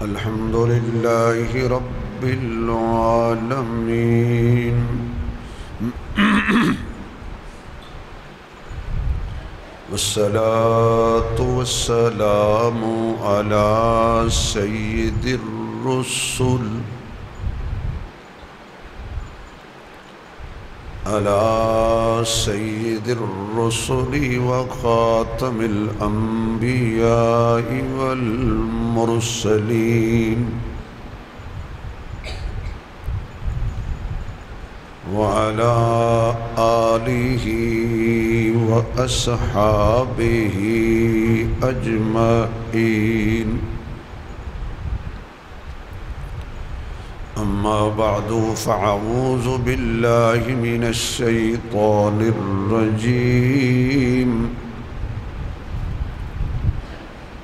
الحمد لله رب العالمين والصلاة والسلام على سيد الرسل وخاتم الأنبياء والمرسلين وعلى آله وأصحابه أجمعين. أما بعد فأعوذ بالله من الشيطان الرجيم.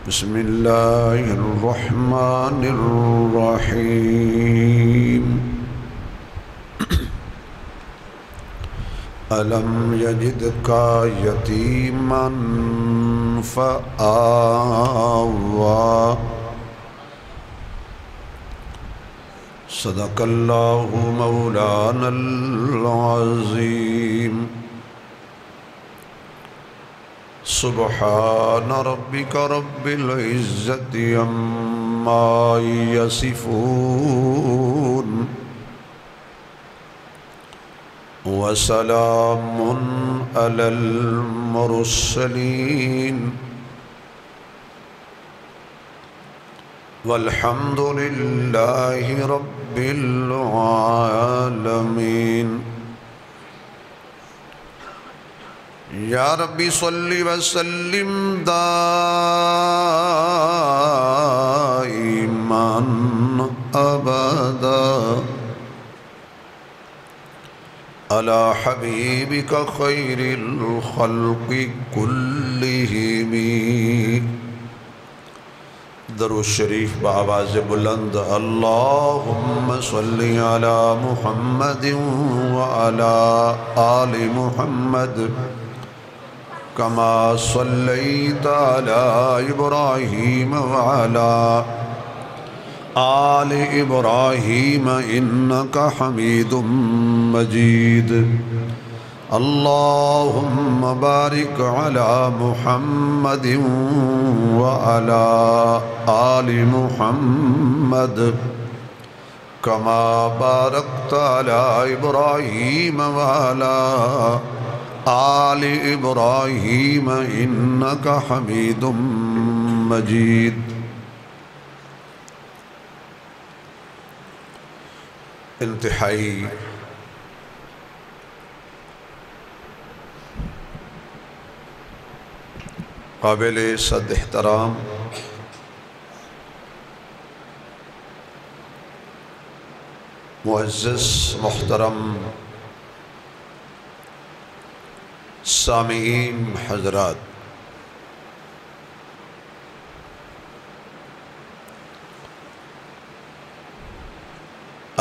بسم الله الرحمن الرحيم. ألم يجدك يتيما فآوى. صدق الله مولانا العظيم. سبحان ربك رب العزة عما يصفون وسلام على المرسلين والحمد لله رب العالمين. یا ربی صلی وسلم دائما ابدا على حبیبک خیر الخلق كلهم. درود شریف بآواز بلند. اللہم صلی علی محمد وعلی آل محمد کما صلیت علی ابراہیم وعلی آل ابراہیم انکا حمید مجید. اللہم بارک علی محمد وعلی آل محمد کما بارکت علی ابراہیم وعلی آل ابراہیم انکا حمید مجید. انتہائی قابل صد احترام معزز محترم سامعین حضرات،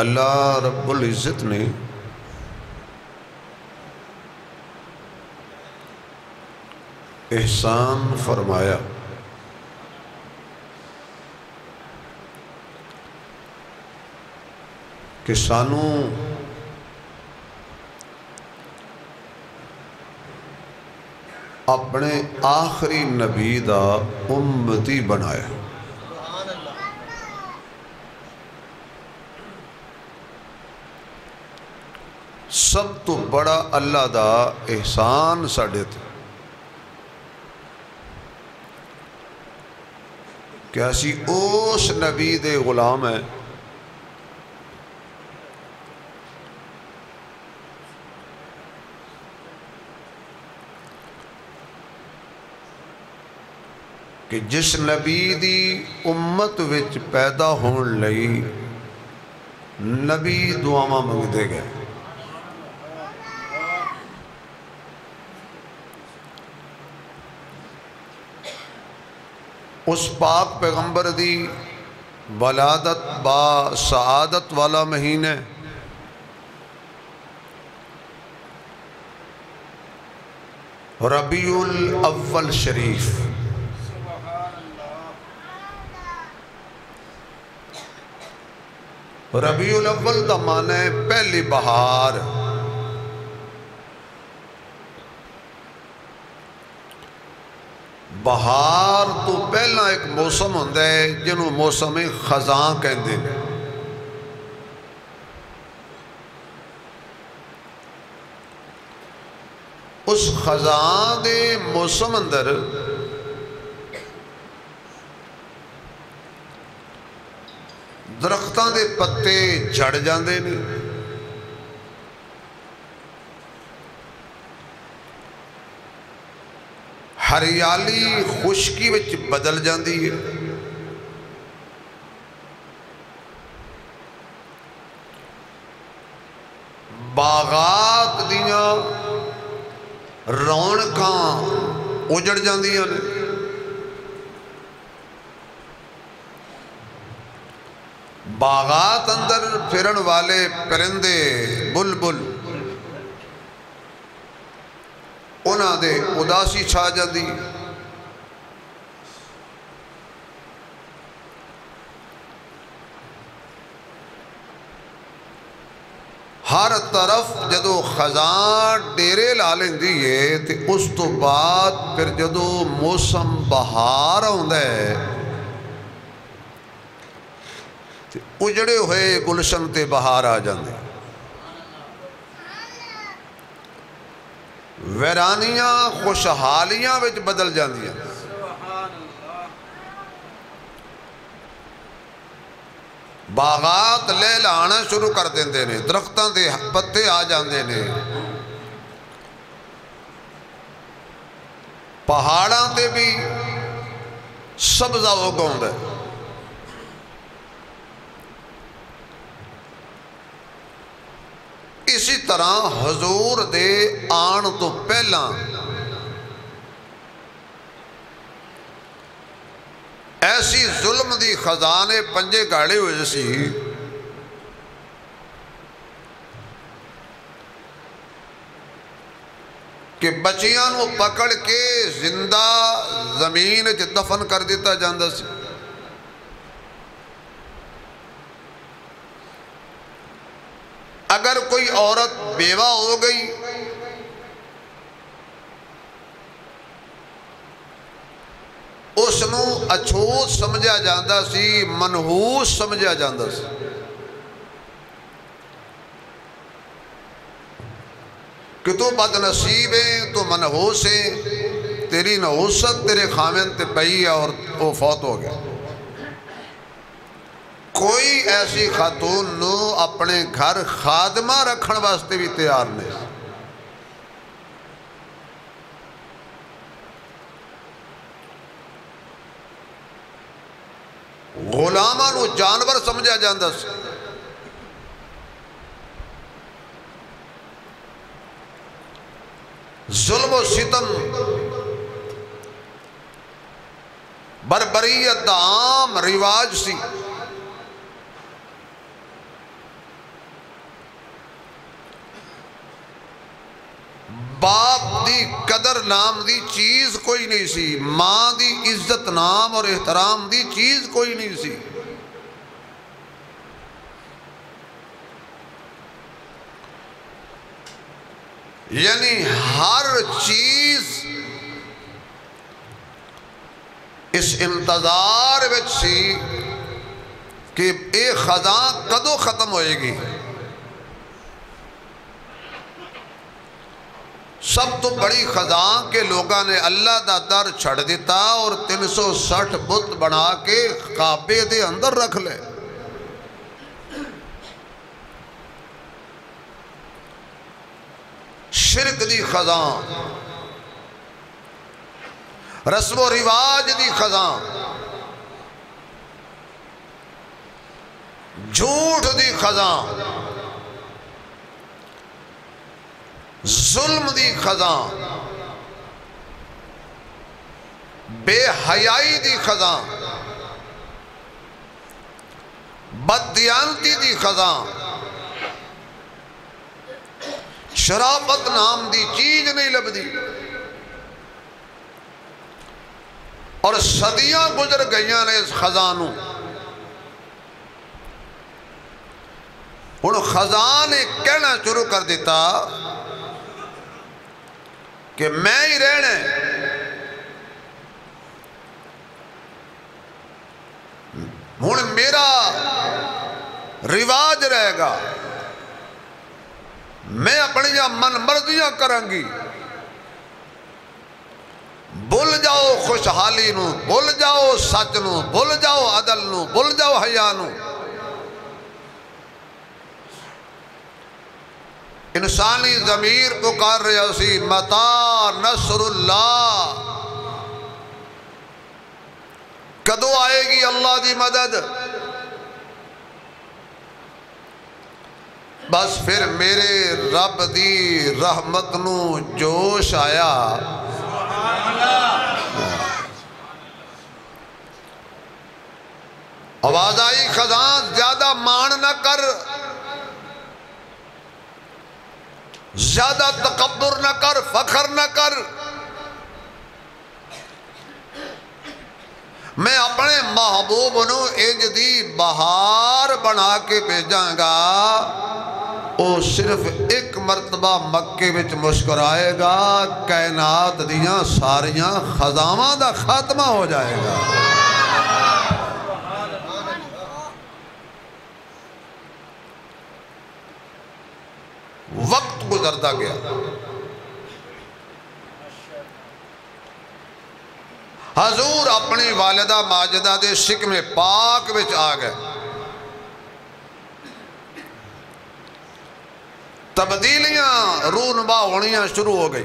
اللہ رب العزت نے احسان فرمایا کہ سانو اپنے آخری نبی دا امتی بنایا. سب تو بڑا اللہ دا احسان ساڈے تے کہ اسی اس نبی دے غلام ہیں کہ جس نبی دی امت وچ پیدا ہون لئی نبی دعاواں منگدے گئے. اس پاک پیغمبر دی ولادت با سعادت والا مہینے ربیع الاول شریف، ربیع الاول دا معنی ہے پہلی بہار۔ بہار تو پہلا ایک موسم ہوتا ہے جنہوں موسم خزاں کہندے ہیں۔ اس خزاں دے موسم اندر درختاں دے پتے جھڑ جاندے نے، ہریالی خشکی وچ بدل جاندی ہے، باغات دیاں رونقاں اجڑ جاندیاں نے، باغات اندر پھرن والے پرندے بلبل انہاں دے اداسی چھا جاندی، ہر طرف جدو خزاں ڈیرے لا لیندی ہے تے اس تو بعد پھر جدو موسم بہار ہوندا ہے تے اجڑے ہوئے گلشن تے بہار آ جاندے، ویرانیاں خوشحالیاں وچ بدل جاندیاں، باغات لہلانا شروع کر دیندے نے، درختاں دے پتے آ جاندے نے، پہاڑاں تے بھی سبزہ اگاوندا ہے، اسی طرح حضور دے آن تو پہلا ایسی ظلم دی خزانے پنجے گاڑے ہوئے سی کہ بچیاں نو پکڑ کے زندہ زمین دفن کر دیتا جاندہ سی، اگر کوئی عورت بیوہ ہو گئی اس نو اچھوت سمجھا جاندہ سی، منحوس سمجھا جاندہ سی، کہ تو بد نصیب ہے، تو منحوس ہے، تیری نحوست تیرے خامن تے پئی ہے اور وہ فوت ہو گیا۔ کوئی ایسی خاتون نو اپنے گھر خادمہ رکھن واسطے بھی تیار نہیں، غلامہ نو جانور سمجھا جاندہ سی، ظلم و ستم بربریت دا عام رواج سی، باپ دی قدر نام دی چیز کوئی نہیں سی، ماں دی عزت نام اور احترام دی چیز کوئی نہیں سی، یعنی ہر چیز اس انتظار وچ سی کہ اے خزاں کدو ختم ہوئے گی۔ سب تو بڑی خزاں کے لوگاں نے اللہ دا در چھڑ دیتا اور 360 بت بنا کے کعبے دے اندر رکھ لے، شرک دی خزاں، رسم و رواج دی خزاں، جھوٹ دی خزاں، ظلم دی خزاں، بے حیائی دی خزاں، بددیانتی دی خزاں، شرافت نام دی چیز نہیں لبدی، اور صدیاں گزر گئیاں نے اس خزانوں ہن خزاں نے کہنا شروع کر دیتا کہ میں ہی رہنا ہے، ہن میرا رواج رہے گا، میں اپنی من مرضیاں کرانگی، بھول جاؤ خوشحالی نو، بھول جاؤ سچ نو، بھول جاؤ عدل نو، بھول جاؤ حیا نو۔ انسانی ضمیر پکار رہا سی متا نصر اللہ، کدو آئے گی اللہ دی مدد؟ بس پھر میرے رب دی رحمت نو جوش آیا، آواز آئی خزاں زیادہ مان نہ کر، زیادہ تکبر نہ کر، فخر نہ کر، میں اپنے محبوب نو انج دی بہار بنا کے بھیجاں گا، وہ صرف ایک مرتبہ مکے وچ مسکرائے گا، کائنات دیاں ساریاں خزاواں دا خاتمہ ہو جائے گا۔ وقت گزرتا گیا، حضور اپنی والدہ ماجدہ دے شکم پاک وچ آ گئے، تبدیلیاں رونما ہونیاں شروع ہو گئی،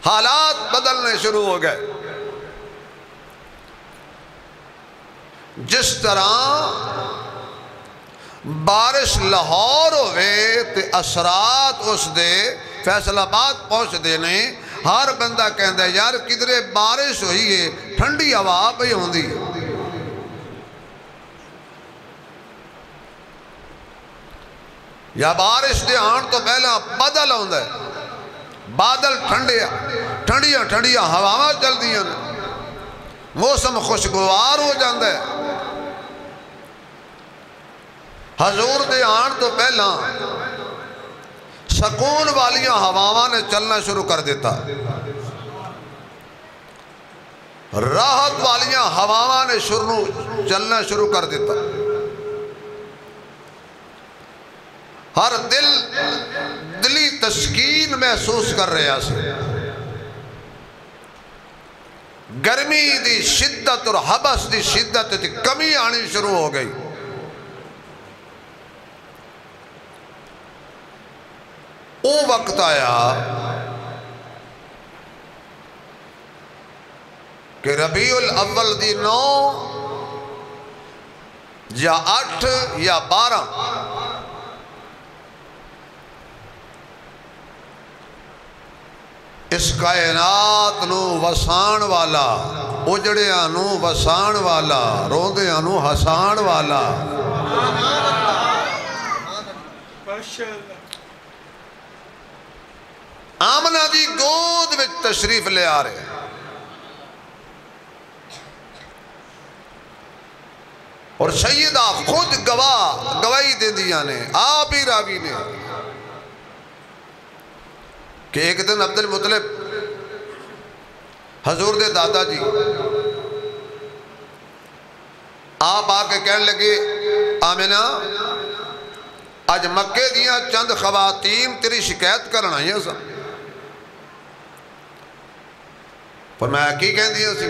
حالات بدلنے شروع ہو گئے۔ جس طرح بارش لاہور ہوئے تے اثرات اس دے فیصل آباد پہنچ دینے، ہر بندہ کہندہ ہے یار کدھرے بارش ہوئی ہے، ٹھنڈی ہوا پہ ہوندی ہے۔ یا بارش دے آن تو پہلا بدل ہوندہ ہے، بادل ٹھنڈیاں ٹھنڈیاں ہواواں چل دیاں، موسم خوشگوار ہو جاندہ ہے۔ حضور دے آن تو پہلا سکون والیاں ہواواں نے چلنا شروع کر دیتا، راحت والیاں ہواواں نے چلنا شروع کر دیتا، ہر دلی تسکین محسوس کر رہا سے، گرمی دی شدت اور حبس دی شدت دی کمی آنی شروع ہو گئی۔ وہ وقت آیا کہ ربیع الاول دی 9 یا 8 یا 12 اس کائنات نو وسان والا، اجڑیاں نو وسان والا، روندیاں نو ہسان والا، آمنہ دی گود میں تشریف لے آ رہے ہیں، اور سیدہ خود گواہی دے دیا نے، آپ ہی راوی نے، کہ ایک دن عبد المطلب حضور دے دادا جی آپ آکے کہنے لگے آمنہ آج مکے دیاں چند خواتین تیری شکایت کرنا ہی سا، پر میں کی کہن دیا سی،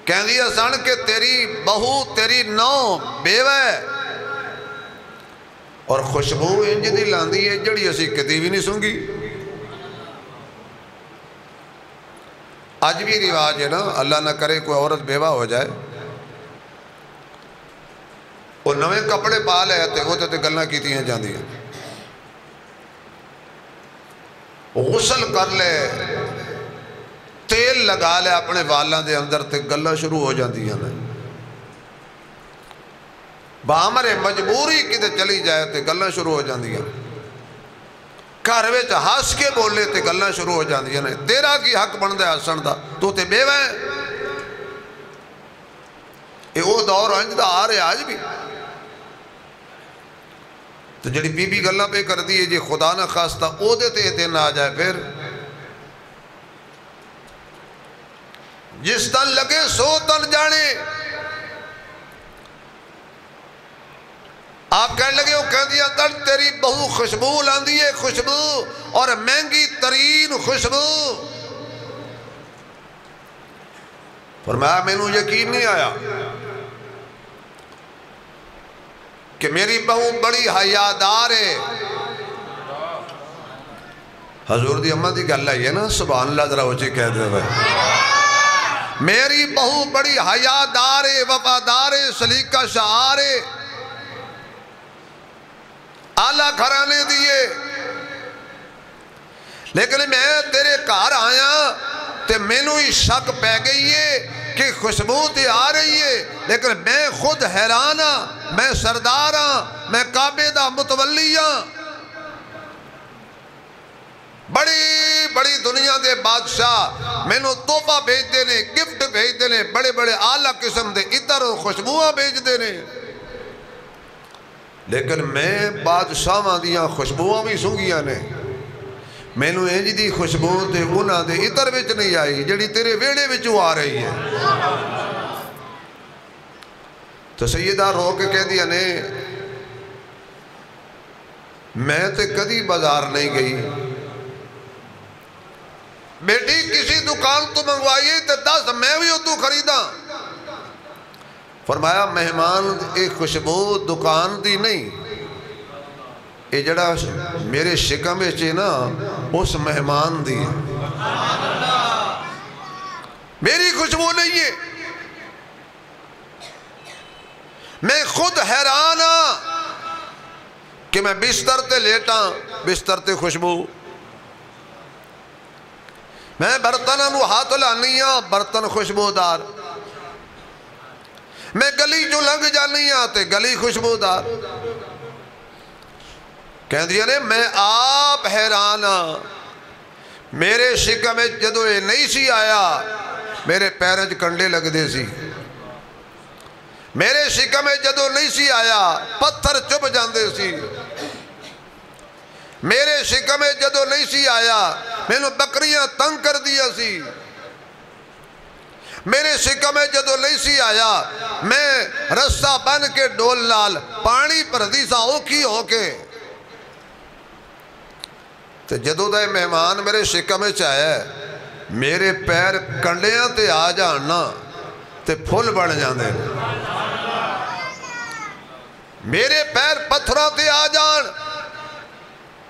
کہن دیا سن کہ تیری بہو تیری نو بیوہ ہے اور خوشبو انج دی لاندی ہے جڑی اسی کتی بھی نہیں سنگی۔ آج بھی رواج ہے نا، اللہ نہ کرے کوئی عورت بیوہ ہو جائے، وہ نوے کپڑے پا لے تے وہ تے گلنا کیتی ہیں جاندی ہیں، غسل کر لے، تیل لگا لے اپنے والاں دے اندر تے گلنا شروع ہو جاندی ہیں، بامر مجبوری کی تے چلی جائے تے گلنا شروع ہو جاندی ہیں۔ گھر وچ ہس کے بولے تے گلاں شروع ہو جاندیاں نے، تیرا کی حق بندا ہے ہسن دا، تو تے بیوہ ہے۔ یہ وہ دور انج دا آ رہے آج بھی۔ تو جڑی بی بی گلاں پہ کر دیئے جی خدا نہ خواستہ او دے تے دن آ جائے پھر جس تن لگے سو تن جانے۔ آپ کہنے لگے وہ کہہ دیا در تیری بہو خوشبو لاندی ہے، خوشبو اور مہنگی ترین خوشبو۔ فرمایا میں نے یقین نہیں آیا کہ میری بہو بڑی حیادار ہے۔ حضور دی اماں دی گل ہے نا، سبحان اللہ ذرا اونچی کہہ دے ہوئے، میری بہو بڑی حیادار ہے، وفادار ہے، سلیقہ شعار ہے، اعلیٰ گھرانے دیئے، لیکن میں تیرے گھر آیا تے مینوں ہی شک پہ گئی ہے کہ خوشبو تے آ رہی ہے، لیکن میں خود حیران ہاں، میں سردار ہاں، میں کعبے دا متولی ہاں، بڑی بڑی دنیا دے بادشاہ مینوں تحفہ بھیج دینے، گفٹ بھیج دینے، بڑے بڑے اعلیٰ قسم دے عطر اور خوشبوہاں بھیج دینے، لیکن میں بادشاہاں دیاں خوشبوہاں بھی سنگیاں نے، میں نے انج دی خوشبو تے انہاں دے عطر وچ نہیں آئی جڑی تیرے ویڑے وچوں آ رہی ہے۔ تو سیدہ رو کے کہہ دیا نے میں تے کدی بازار نہیں گئی، بیٹی کسی دکان تو منگوائیے تے 10 میں بھی تو خریدا۔ فرمایا مہمان ایک خوشبو دکان دی نہیں، یہ جڑا میرے شکم میں نا اس مہمان دی، میری خوشبو نہیں ہے۔ میں خود حیران ہاں کہ میں بستر تے لیٹا، بستر تے خوشبو، میں برتناں نو ہاتھ لانی ہاں، برتن خوشبودار، میں گلی جو لنگ جانی ہاں تے گلی خوشبودار۔ کہہ دیا نے میں آپ حیران ہاں، میرے شکم میں جدو یہ نہیں سی آیا میرے پیرج کنڈے لگ دے سی، میرے شکم میں جدو نہیں سی آیا پتھر چپ جاندے سی، میرے شکم میں جدو نہیں سی آیا میں نے بکریاں تنگ کر دیا سی، میرے شکم میں جدو نہیں سی آیا میں رسہ بن کے ڈول نال پانی پر دی سا اوکھی ہو کے، تے جدو دے مہمان میرے شکم میں چاہے میرے پیر کنڈیاں تے آ جانا تے پھول بن جاندے، میرے پیر پتھروں تے آ جان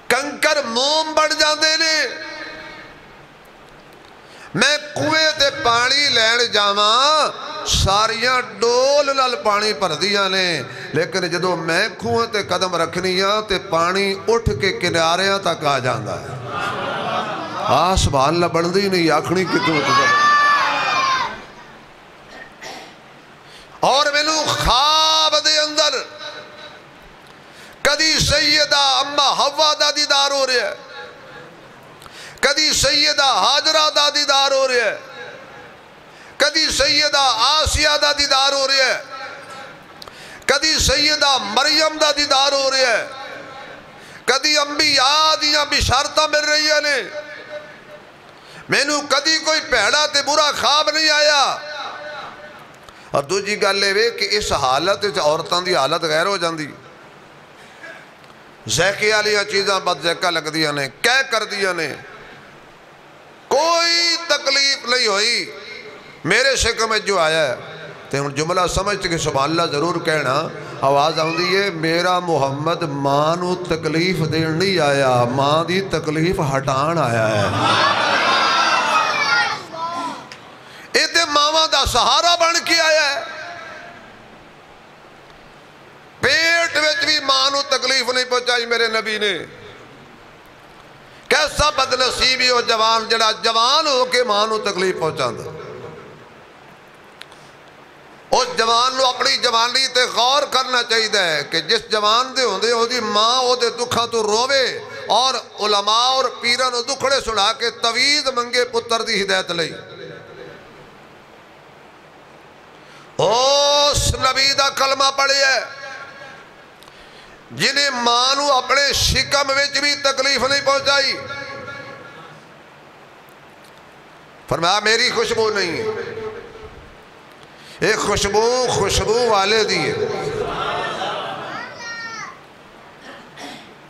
کنکر موم بڑھ جاندے نے، میں کوئے تے پانی لین جاواں ساریاں ڈول نال پانی پر دیا نے، لیکن جدو میں کوئے تے قدم رکھنیاں تے پانی اٹھ کے کناریاں تک آ جاندہ ہے۔ سبحان اللہ بندی نہیں آکھنی کتوں اور میں نو خواب دے اندر کدی سیدہ اماں حوا دا دیدار ہو رہے ہے، کدی سیدہ حاجرہ دا دیدار ہو رہے ہے، کدی سیدہ آسیہ دا دیدار ہو رہے ہے، کدی سیدہ مریم دا دیدار ہو رہے ہے، کدی انبیاء دیاں بشارتہ مل رہی ہیں، میں نو کدی کوئی پہڑا تے برا خواب نہیں آیا۔ اور دوجی گل لے کہ اس حالت عورتاں دی حالت غیر ہو جاندی، ذائقے والیاں چیزاں بد ذائقہ لگ دیا نے، کہہ کر دیا نے، کوئی تکلیف نہیں ہوئی، میرے شکم میں جو آیا ہے تے ہن جملہ سمجھتے کہ سبحان اللہ ضرور کہنا، آواز آؤندی ہے میرا محمد ماں نو تکلیف دین نہیں آیا، ماں دی تکلیف ہٹان آیا ہے، اے تے ماما دا سہارا بن کے آیا ہے، پیٹ وچ بھی ماں نو تکلیف نہیں پہنچائی میرے نبی نے، کیسا بدنصیبی ہو جوان جڑا جوان ہو کے ماں نو تکلیف پہنچاندہ، اس جوان نو اپنی جوانی تے غور کرنا چاہیے ہے کہ جس جوان دے ہوندے ہو دی ماں ہو دے دکھاں تو روے اور علماء اور پیران و دکھڑے سنا کے توید منگے پتر دی ہدایت لئی اس نبی دا کلمہ پڑھی ہے جنہیں مانو اپنے شکم وچ بھی تکلیف نہیں پہنچائی. فرمایا میری خوشبو نہیں ہے، ایک خوشبو والے دی ہے.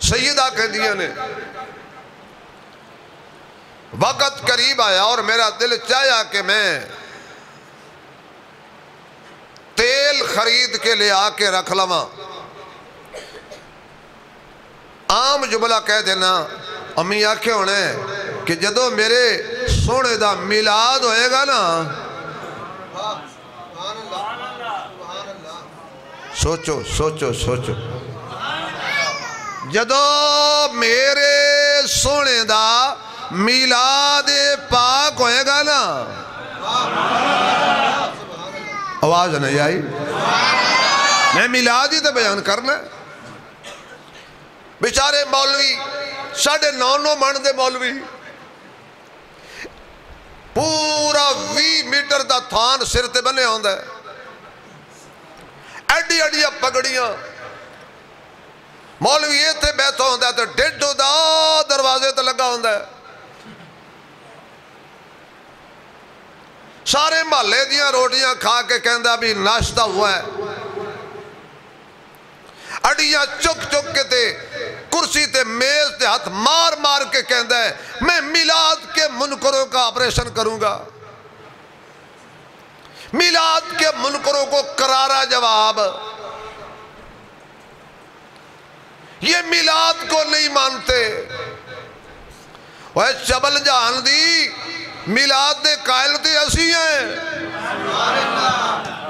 سیدہ کہندیاں نے وقت قریب آیا اور میرا دل چاہیا کہ میں تیل خرید کے لے آ کے رکھ لواں. عام جملہ کہہ دینا امی آکھے ہونے کہ جدو میرے سونے دا میلاد ہوئے گا نا، سوچو جدو میرے سونے دا میلاد پاک ہوئے گا نا، آواز نہیں آئی، میں میلاد ہی تو بیان کرنا. بیچارے مولوی 9.5 من دے مولوی پورا 20 میٹر دا تھان سر تے بنے ہوندہ ہے، ایڈی ایڈی پگڑیاں. مولوی یہ تھے بیٹھا ہوندہ ہے تو ڈیڈو دا دروازے تے لگا ہوندہ ہے. سارے محلے دیاں روٹیاں کھا کے کہندہ بھی ناشتہ ہوا ہے. اڈیاں چک کے تے کرسی تے میز تے ہاتھ مار کے کہندہ ہے میں میلاد کے منکروں کا آپریشن کروں گا. میلاد کے منکروں کو کرارا جواب، یہ میلاد کو نہیں مانتے. وہ چبل جہان دی میلاد دے قائل تے اسی ہیں.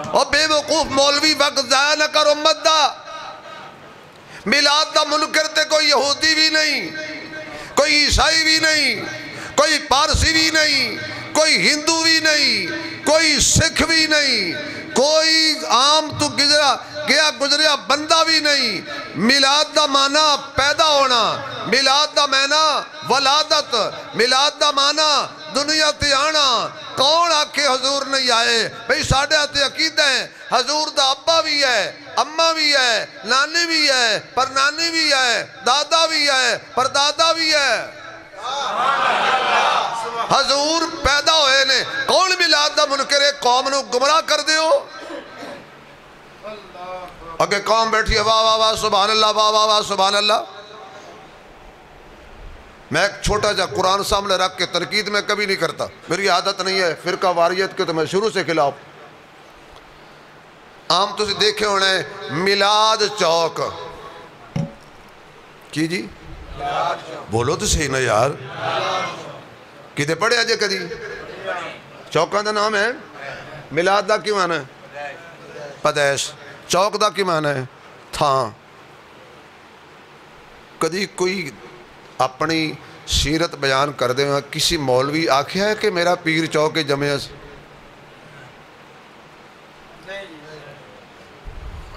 اور بے وقوف مولوی وقت ضائع نہ کر امت دا. میلاد دا منکر تے کوئی یہودی بھی نہیں، کوئی عیسائی بھی نہیں، کوئی پارسی بھی نہیں، کوئی ہندو بھی نہیں، کوئی سکھ بھی نہیں، کوئی عام تو گزریا بندہ بھی نہیں. میلاد دا معنی پیدا ہونا، میلاد دا معنی ولادت، میلاد دا معنی دنیا تے آنا. کون آکھے حضور نہیں آئے؟ بھئی ساڑھے آتے عقیدہ ہیں حضور دا ابا بھی ہے، اممہ بھی ہے، نانی بھی ہے، پر نانی بھی ہے، دادا بھی ہے، پر دادا بھی ہے. حضور پیدا ہوئے نے. کون میلاد دا منکر ایک قوم نو گمراہ کر دے ہو؟ اگر قوم بیٹھی ہے واہ واہ واہ سبحان اللہ، واہ واہ واہ سبحان اللہ. میں ایک چھوٹا جا قرآن سامنے رکھ کے تنقید میں کبھی نہیں کرتا، میری عادت نہیں ہے فرقہ واریت کے، تو میں شروع سے خلاف. عام تو سے دیکھے ہونے میلاد چوک کی جی بولو تو صحیح نا یار، کدھے پڑھے آجے کدھی؟ چوکاں دا نام ہے میلاد دا کی معنی ہے پدیش، چوک دا کی معنی ہے تھاں. کدھی کوئی اپنی سیرت بیان کر دے کسی مولوی آکھیا ہے کہ میرا پیر چوک جمعہ سے؟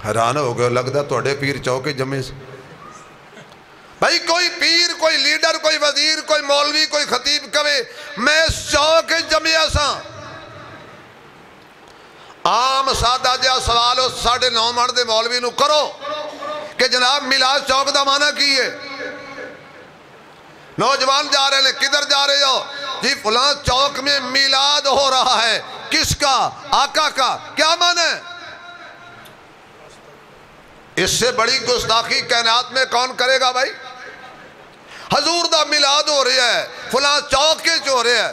حیران ہو گئے، لگتا توڑے پیر چوک جمعہ سے. بھائی کوئی پیر، کوئی لیڈر، کوئی وزیر، کوئی مولوی، کوئی خطیب کہے میں چوک جمعہ سا. عام سادہ جہاں سوال ہو 9.5 من دے مولوی نو کرو کہ جناب میلاد چوک دا معنی کی ہے. نوجوان جا رہے ہیں، کدھر جا رہے ہو؟ جی فلاں چوک میں میلاد ہو رہا ہے. کس کا؟ آقا کا. کیا معنی ہے؟ اس سے بڑی گستاخی کائنات میں کون کرے گا بھائی؟ حضور دا میلاد ہو رہا ہے فلاں چوک کے جو ہو رہا ہے،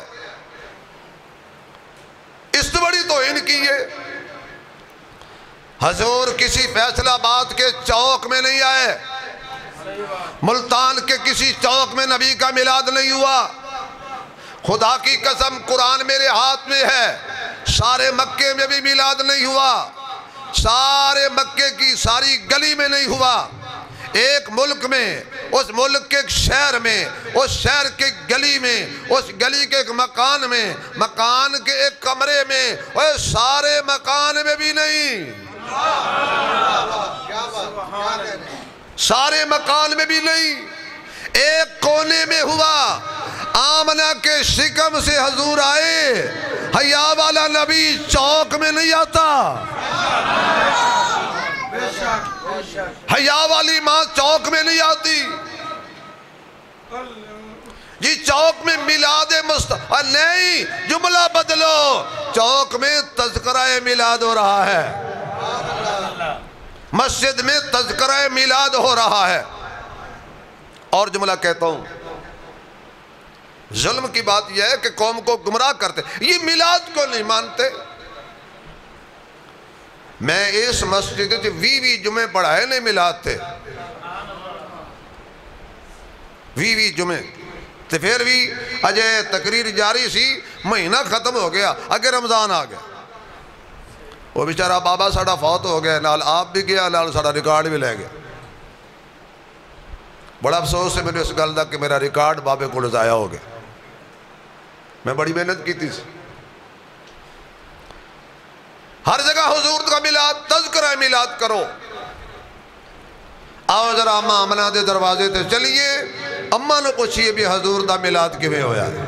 اس سے بڑی توہین کی ہے. حضور کسی فیصلہ آباد کے چوک میں نہیں آئے، ملتان کے کسی چوک میں نبی کا میلاد نہیں ہوا. خدا کی قسم قرآن میرے ہاتھ میں ہے، سارے مکے میں بھی میلاد نہیں ہوا، سارے مکے کی ساری گلی میں نہیں ہوا. ایک ملک میں، اس ملک کے ایک شہر میں، اس شہر کے گلی میں، اس گلی کے ایک مکان میں، مکان کے ایک کمرے میں، اور سارے مکان میں بھی نہیں، سارے مکان میں بھی نہیں. ایک کونے میں ہوا، آمنہ کے شکم سے حضور آئے۔ حیا والا نبی چوک میں نہیں آتا، حیا والی ماں چوک میں نہیں آتی جی، چوک میں میلاد مصطفیٰ نہیں، جملہ بدلو، چوک میں تذکرہ میلاد ہو رہا ہے، مسجد میں تذکرہ میلاد ہو رہا ہے۔ اور جملہ کہتا ہوں، ظلم کی بات یہ ہے کہ قوم کو گمراہ کرتے، یہ میلاد کو نہیں مانتے۔ میں اس مسجد وی جمعے پڑھائے نہیں میلاد تھے، وی جمعے تو پھر بھی اجے تقریر جاری سی، مہینہ ختم ہو گیا، اگے رمضان آ گیا، وہ بیچارہ بابا ساڑا فوت ہو گیا، نال آپ بھی گیا، نال ساڑا ریکارڈ بھی لے گیا۔ بڑا افسوس ہے میرے اس گل دا کہ میرا ریکارڈ بابے کو ضائع ہو گیا، میں بڑی محنت کی تھی۔ ہر جگہ حضور کا میلاد، تذکرہ میلاد کرو۔ آؤ ذرا اماں آمنہ دے دروازے تے چلیے، اماں نے پوچھئے بھی حضور دا میلاد کیویں ہویا ہے،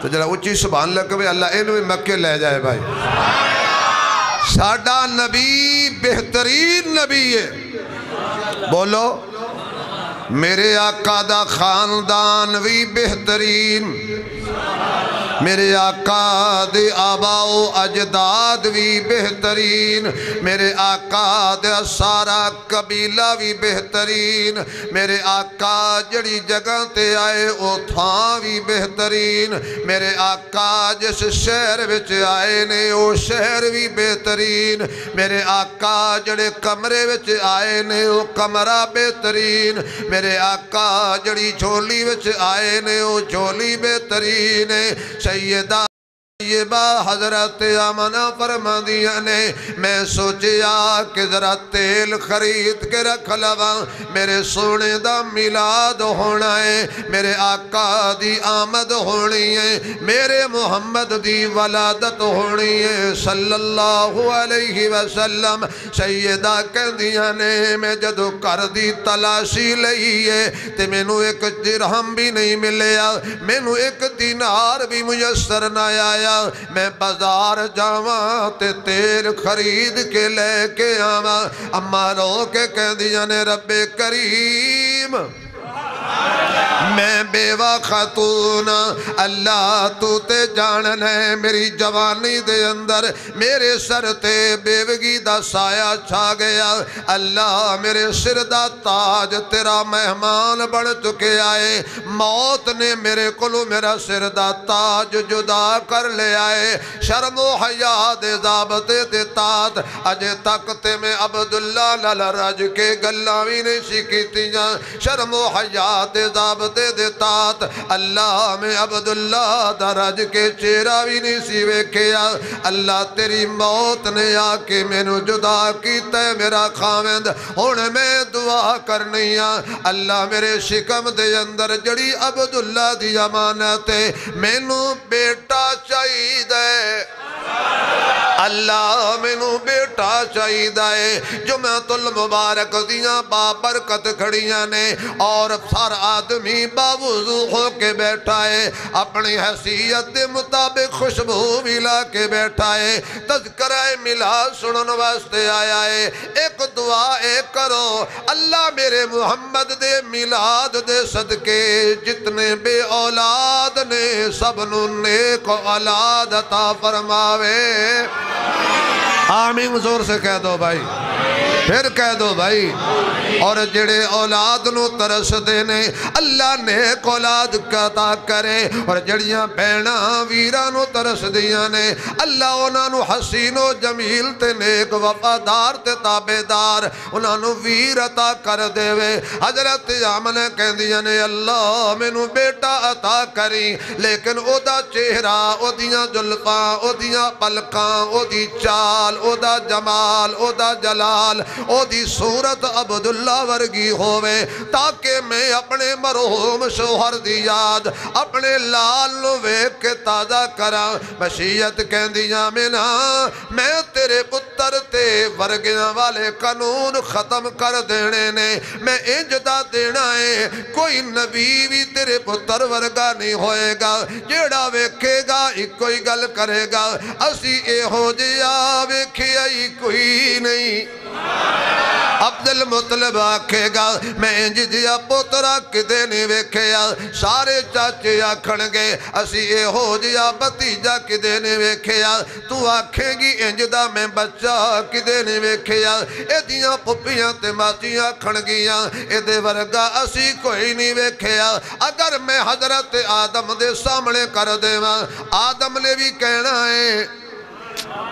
تو ذرا اچھی سبحان اللہ کہ اللہ انہوں مکے لے جائے بھائی۔ ساڈا نبی بہترین نبی ہے، بولو میرے آقا دا خاندان بھی بہترین، میرے آقا دے آبا و اجداد بھی بہترین، میرے آقا دے سارا قبیلہ بھی بہترین، میرے آقا جڑی جگہ تے آئے او تھاں بھی بہترین، میرے آقا جس شہر وچ آئے نے او شہر بھی بہترین، میرے آقا جڑے کمرے وچ آئے نے او کمرہ بہترین، میرے آقا جڑی جھولی وچ آئے نے او جھولی بہترین۔ سیدہ طیبہ حضرت آمنہ فرما دیا نے، میں سوچیا کہ ذرا تیل خرید کے رکھ لوا، میرے سونے دا میلاد ہونا ہے، میرے آقا دی آمد ہونی ہے، میرے محمد دی ولادت ہونی ہے صلی اللہ علیہ وسلم۔ سیدہ کہہ دیا نے میں جدو کر دی تلاشی لئی ہے تے میں نو ایک درہم بھی نہیں ملیا، میں نو ایک دینار بھی میسر نہ آیا، میں بازار جاواں تے تیل خرید کے لے کے آواں۔ اماں رو کے کہہ دیا نے رب کریم میں بیوہ خاتون اللہ تو تے جانن ہے، میری جوانی دے اندر میرے سر تے بیوگی دا سایہ چھا گیا، اللہ میرے سر دا تاج تیرا مہمان بڑھ چکے آئے، موت نے میرے کلو میرا سر دا تاج جدا کر لے آئے، شرم و حیا دے ضابط دے تات اجے تک تے میں عبداللہ نال رج کے گلاوی نہیں سیکھتی جاں، شرم و حیا دے ضابط دے تات اللہ میں عبداللہ دا رج کے چہرہ بھی نہیں سی ویکھیا، اللہ تیری موت نے آ کے مینوں جدا کیتا ہے میرا خاوند، ہن میں دعا کرنی ہاں اللہ میرے شکم دے اندر جڑی عبداللہ دی امانت ہے، مینوں بیٹا چاہیے، اللہ مینوں بیٹا چاہیے، جمعۃ المبارک دیاں بابرکت کھڑیاں نے اور ہر آدمی باوضو ہو کے بیٹھا ہے، اپنی حیثیت دے مطابق خوشبو ملا کے بیٹھا ہے، تذکرہ میلاد سنن واسطے آیا ہے، ایک دعا ایک کرو اللہ میرے محمد دے میلاد دے صدقے جتنے بے اولاد نے سب نو نیک اولاد عطا فرماوے۔ آمین زور سے کہہ دو بھائی، پھر کہہ دو بھائی، اور جڑے اولاد نو ترس دینے اللہ نیک اولاد کا عطا کرے، اور جڑیاں بہنا ویران نو ترس دیاں نے اللہ انہاں نو حسین و جمیل تے نیک وفادار تے تابدار انہاں نو ویر عطا کر دے وے۔ حضرت آمنہ کہہ دیاں نے اللہ میں نو بیٹا عطا کری، لیکن او دا چہرہ، او دیاں جلفاں، او دیاں پلکاں، او دی چال، او دا جمال، او دا جلال، او دی صورت عبداللہ ورگی ہوئے، تاکہ میں اپنے مرحوم شوہر دی یاد اپنے لال نو ویکھ کے تازہ کراں۔ مشیت کہندیاں میں تیرے پتر پتر تے ورگیاں والے قانون ختم کر دینے نے میں انجدہ دینا ہے کوئی نبی بھی تیرے پتر ورگا نہیں ہوئے گا جیڑا ویکھے گا ایک کوئی گل کرے گا اسی اے ہو جیا ویکھے آئی کوئی نہیں عبدالمطلب آکھے گا میں انج جیا پوترا کدے نہیں ویکھیا سارے چاچے آکھن گے اسی اے ہو جیا بتیجا کدے نہیں ویکھیا تو آکھے گی انج دا میں بچہ کدے نہیں ویکھیا اے دیاں پپیاں تے ماچیاں کھن گیاں اے دے ورگا اسی کوئی نہیں ویکھیا اگر میں حضرت آدم دے سامنے کر دے آدم نے بھی کہنا ہے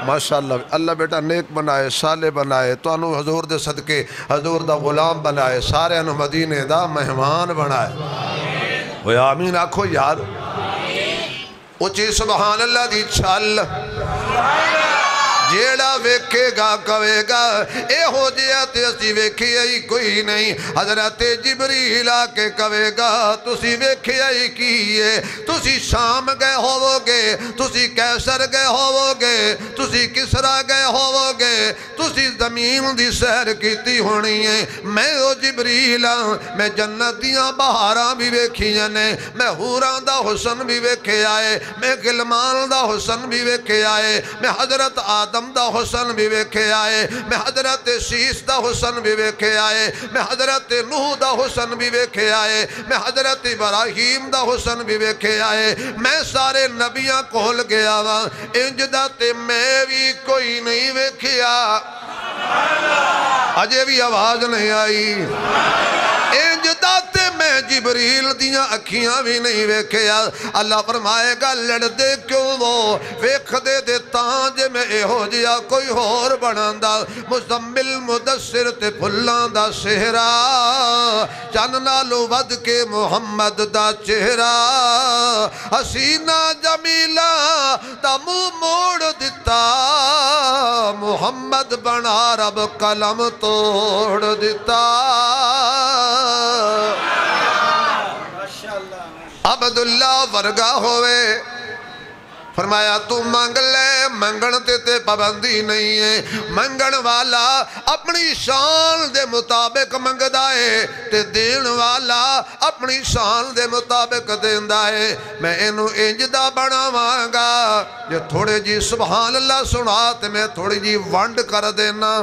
ماشاءاللہ اللہ بیٹا نیک بنائے صالح بنائے تو انہوں حضور دے صدقے حضور دا غلام بنائے سارے انہوں مدینے دا مہمان بنائے وہ آمین آکھو یار اچھی سبحان اللہ دی چھل جیڑا ویکھے گا کوے گا اے ہو جیا تے اسی ویکھے آئی کوئی نہیں حضرت جبریل آکے کوے گا تسی ویکھے آئی کیے تسی شام گئے ہوو گے تسی کیسر گئے ہوو گے تسی کسرا گئے ہوو گے تسی زمین دی سیر کیتی ہونی ہے میں او جبریل میں جنت دیاں بہاراں بھی ویکھی جانے میں حوران دا حسن بھی ویکھے آئے میں غلمان دا حسن بھی ویکھے آئے میں حضرت آدم دا حسن بھی ویکھے آئے میں حضرت شیس دا حسن بھی ویکھے آئے میں حضرت نوح دا حسن بھی ویکھے آئے میں حضرت ابراہیم دا حسن بھی ویکھے آئے میں سارے نبیاں کھول گیا وہاں انجدہ تے میں بھی کوئی نہیں ویکھیا اجے بھی آواز نہیں آئی انجدہ تے میں جبریل دیاں اکھیاں بھی نہیں ویکھیا اللہ فرمائے گا لڑ دے کیوں وہ ویکھ دے دے تانج میں اے ہو جیا کوئی اور بناندہ مزمل مدثر تے پھلان دا سہرا چاننا لو ود کے محمد دا چہرہ حسینہ جمیلہ دا منہ موڑ دیتا محمد بنا رب قلم توڑ دیتا عبداللہ ورگا ہوئے فرمایا تو مانگ لے منگن تے پابندی نہیں ہے منگن والا اپنی شان دے مطابق منگ دائے تے دین والا اپنی شان دے مطابق دین دائے میں انہوں انجدہ بنا مانگا جو تھوڑے جی سبحان اللہ سنات میں تھوڑی جی وانڈ کر دینا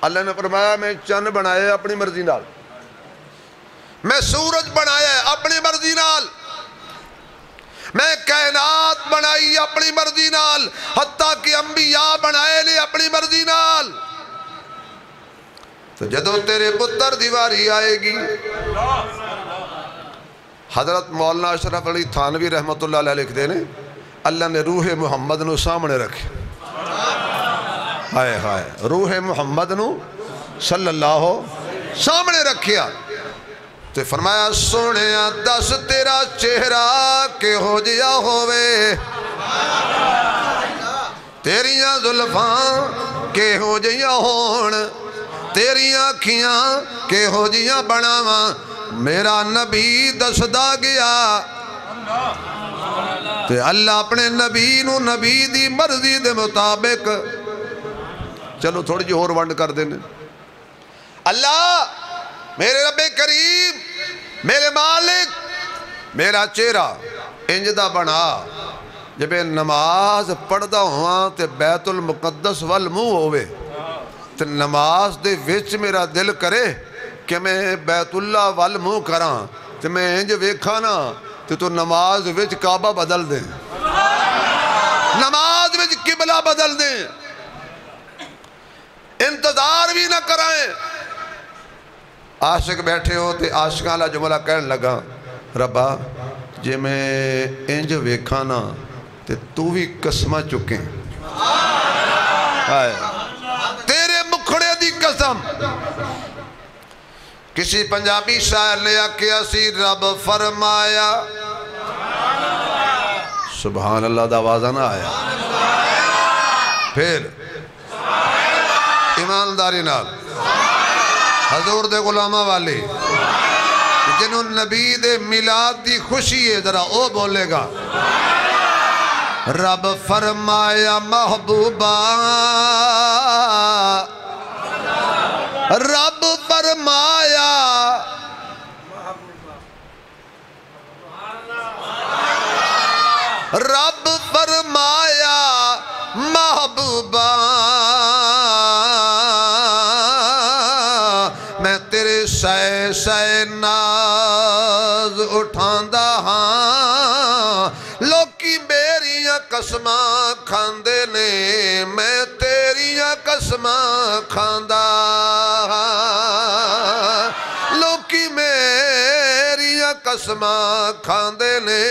اللہ نے فرمایا میں چند بنائے اپنی مرضی نال میں سورج بنایا اپنی مرضی نال میں کائنات بنائی اپنی مرضی نال حتیٰ کہ انبیاء بنائے لے اپنی مرضی نال تو جدو تیرے پتر دیواری آئے گی حضرت مولانا اشرف علی تھانوی رحمت اللہ علیہ لکھ دینے اللہ نے روح محمد نو سامنے رکھے ہائے ہائے روح محمد نو صلی اللہ سامنے رکھیا تو فرمایا سونیا دس تیرا چہرہ کہ ہو جیا ہوئے تیریاں زلفاں کہ ہو جیا ہون تیریاں کھیاں کہ ہو جیا بناواں میرا نبی دسدا گیا تو اللہ اپنے نبی نو نبی دی مرضی دے مطابق چلو تھوڑی جی اور ونڈ کر دینے اللہ میرے رب کریم میرے مالک میرا چہرہ انجدہ بنا جب نماز پڑھدا ہوا تے بیت المقدس والمو ہوئے تے نماز دے وچ میرا دل کرے کہ میں بیت اللہ والمو کراں تے میں انج ویکھانا تے تو نماز وچ کعبہ بدل دیں نماز وچ قبلہ بدل دیں انتظار بھی نہ کرائیں عاشق بیٹھے ہو تے عاشقاں اللہ جملہ کہنے لگا ربا جے میں انج ویکھانا تے تو بھی قسمہ چکیں تیرے مکھڑے دی قسم کسی پنجابی شاعر نے آکھیا سی رب فرمایا سبحان اللہ دا آوازہ نہ آیا پھر ایمانداری نال حضور دے غلامہ والے جنہوں نبی دے میلاد دی خوشی ہے ذرا او بولے گا رب فرمایا محبوبہ رب فرمایا رب فرمایا محبوبہ میں تیرے سائے سائے ناز اٹھاندہ ہاں لوکی میریاں قسماں کھاندے نے میں تیریاں قسماں کھاندہ ہاں لوکی میریاں قسماں کھاندے نے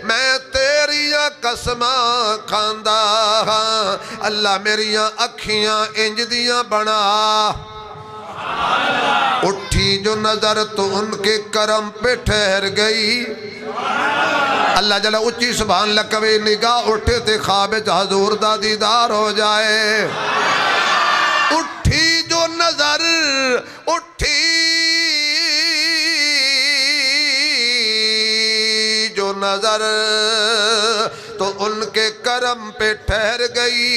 میں تیریاں قسماں کھاندہ ہاں اللہ میریاں اکھیاں انج دیاں بنا اٹھی جو نظر تو ان کے کرم پہ ٹھہر گئی اللہ جل اچھی سبحان اللہ کبھی نگاہ اٹھے تے خواب حضور دا دیدار ہو جائے اٹھی جو نظر اٹھی جو نظر تو ان کے کرم پہ ٹھہر گئی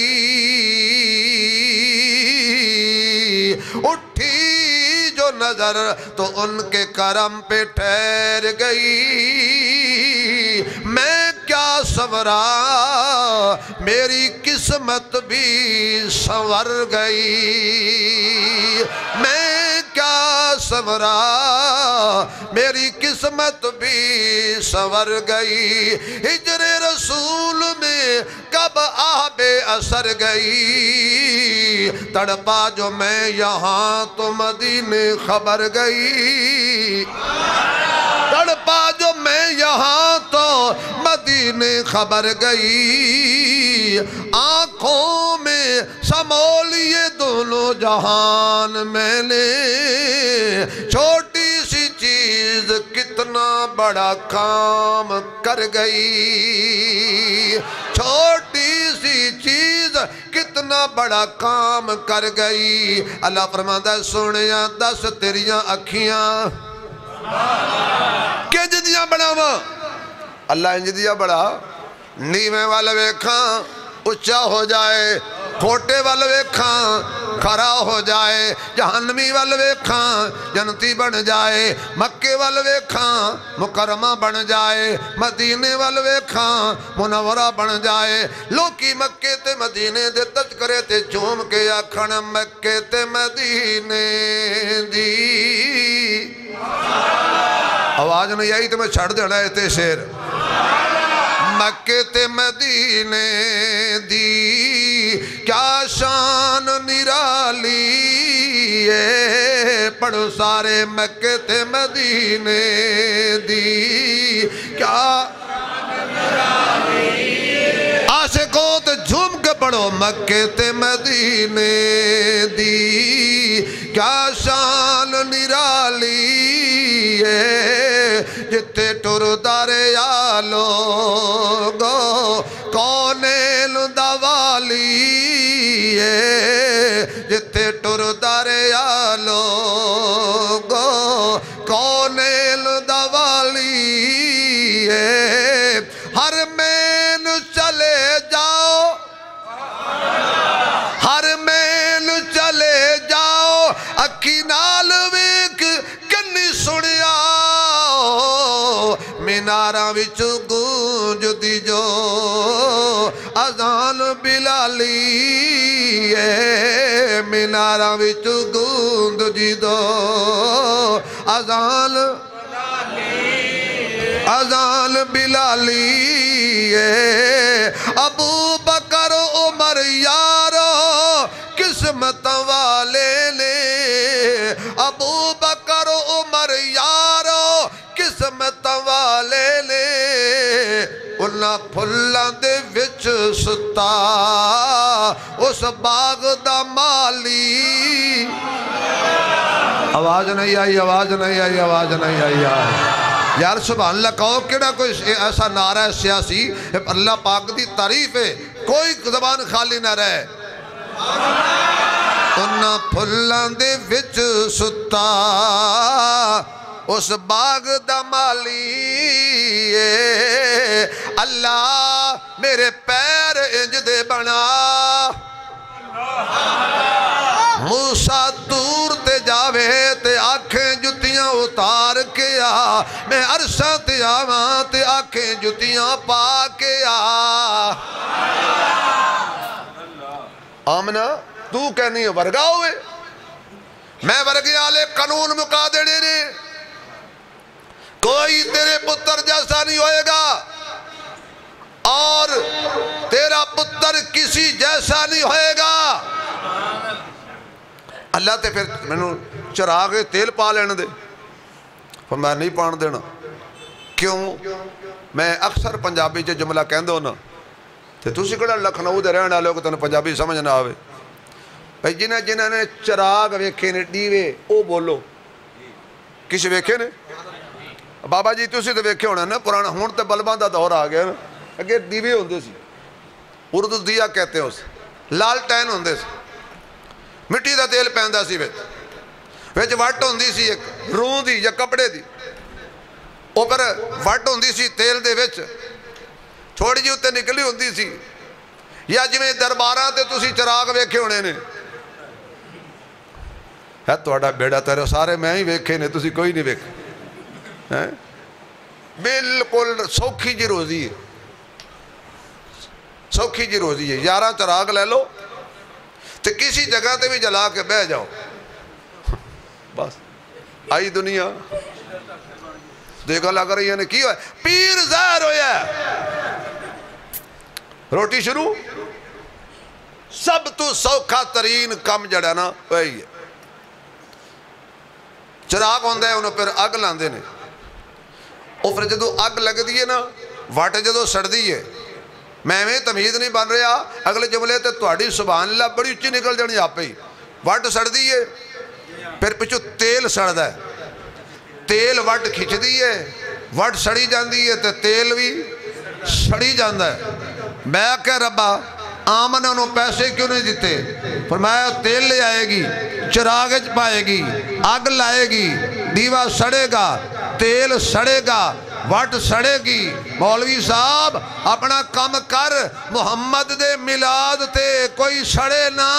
اٹھی جو نظر تو ان کے کرم پہ ٹھہر گئی میں کیا سنورا میری قسمت بھی سنور گئی میں کیا سنورا میری قسمت بھی سنور گئی ہجر رسول میں کب آب اثر گئی تڑپا جو میں یہاں تو مدینے خبر گئی تڑپا جو میں یہاں تو مدینے خبر گئی آنکھوں میں سمولیے دونوں جہان میں نے چھوٹی سی چیز کتنا بڑا کام کر گئی چھوٹی سی چیز کتنا بڑا کام کر گئی اللہ فرماتا ہے سونیاں دس تیریاں اکھیاں کنج دیاں بڑھاواں اللہ انج دیا بڑھا نیویں والے ویکھاں اچھا ہو جائے کھوٹے والے ویکھاں کھرا ہو جائے جہنمی والے ویکھاں جنتی بن جائے مکے والے ویکھاں مکرمہ بن جائے مدینے والے ویکھاں منورہ بن جائے لوکی مکے تے مدینے دے تذکرے تے جھوم کے آکھن مکے تے مدینے دی آواز نہیں آئی تو میں چھڑ دینا ہے تے شیر مکے تے مدینے دی کیا شان نرالی ہے پڑھو سارے مکے تے مدینے دی کیا عاشقوں تے جھوم کے پڑھو مکے تے مدینے دی کیا شان نرالی ہے جتے ٹر دریا لوگو کونین دوالی ہے جتے ٹر دریا لوگو کونین دوالی ہے ہر مین چلے جاؤ ہر مین چلے جاؤ اکھی نال ویک کنی سنیا میناراں وچ گونج دی جو اذان بلالی ہے میناراں وچ گونج دی دو اذان بلالی ہے ابو بکر عمر یارو قسمت والے نے ابو بکر عمر یارو قسمت والے نے انہاں پھلاں دے وچ ستا اس باغ دا مالی آواز نہیں آئی آواز نہیں آئی آواز نہیں آئی یار سبحان اللہ کہو کیڑا کوئی ایسا نعرہ ہے سیاسی اللہ پاک دی تعریف ہے کوئی زبان خالی نہ رہے انہاں پھلاں دے وچ ستا اس باغ دا مالی اللہ میرے پیر انج دے بنا موسیٰ دور تے جاوے تے آنکھیں جتیاں اتار کے آ میں عرصہ تے آواں تے آنکھیں جتیاں پا کے آ آمنہ تو کہنی ہے ورگا ہوئے میں ورگے آلے قانون مکا دینے نے کوئی تیرے پتر جیسا نہیں ہوئے گا اور تیرا پتر کسی جیسا نہیں ہوئے گا اللہ تے پھر میں نے چراغ تیل پا لینے دے پر میں نہیں پان دینا کیوں میں اکثر پنجابی جو جملہ کہن دو نا تے تو سکڑا لکھنؤ دے رہنے والے کو تنہیں پنجابی سمجھ نہ آوے بھئی جنہ نے چراغ ویکھے نے ڈیوے او بولو کسی ویکھے نے بابا جی تو اسی تے ویکھے ہونا نا پرانا ہون تے بلبان دا دور آ گیا نا اگر دیوے ہوندے سی اردو دیا کہتے ہیں اسے لال ٹین ہوندے سی مٹی دا تیل پہندہ سی ویچ وٹ ہوندی سی ایک رون دی یا کپڑے دی اوپر وٹ ہوندی سی تیل دے ویچ چھوڑی جی اتے نکلی ہوندی سی یا جی میں درباراں تے تسی چراغ ویکھے ہونے نے ہے توڑا بیڑا تیرے سارے میں ہی ویکھے نے تسی کوئی نہیں ویکھے بالکل سوکھی جی روزی ہے سوکھی جی روزی ہے 11 چراغ لے لو تو کسی جگہ تے بھی جلا کے بہ جاؤ بس آئی دنیا دیکھا لگ رہی ہے کی ہوئے پیر ظاہر ہویا روٹی شروع سب تو سوکھا ترین کم جڑا نا وہی ہے چراغ ہوندے انہوں پھر اگ لاندے نے اور پھر جدو اگ لگ دیئے نا واٹے جدو سڑ دیئے میں تمیز نہیں بن رہا اگلے جملے تے توڑی سبحان اللہ بڑی اچھی نکل جانی آپ پہ واٹ سڑ دیئے پھر پچھو تیل سڑ دا ہے تیل واٹ کھچ دیئے واٹ سڑی جان دیئے تے تیل بھی سڑی جان دا ہے میں کہہ ربا آمن انہوں پیسے کیوں نہیں دیتے فرمایا تیل لے آئے گی چراغ پائے گی آگ لائے گی دیوہ سڑے گا تیل سڑے گا وٹ سڑے گی مولوی صاحب اپنا کم کر محمد دے میلاد تے کوئی سڑے نہ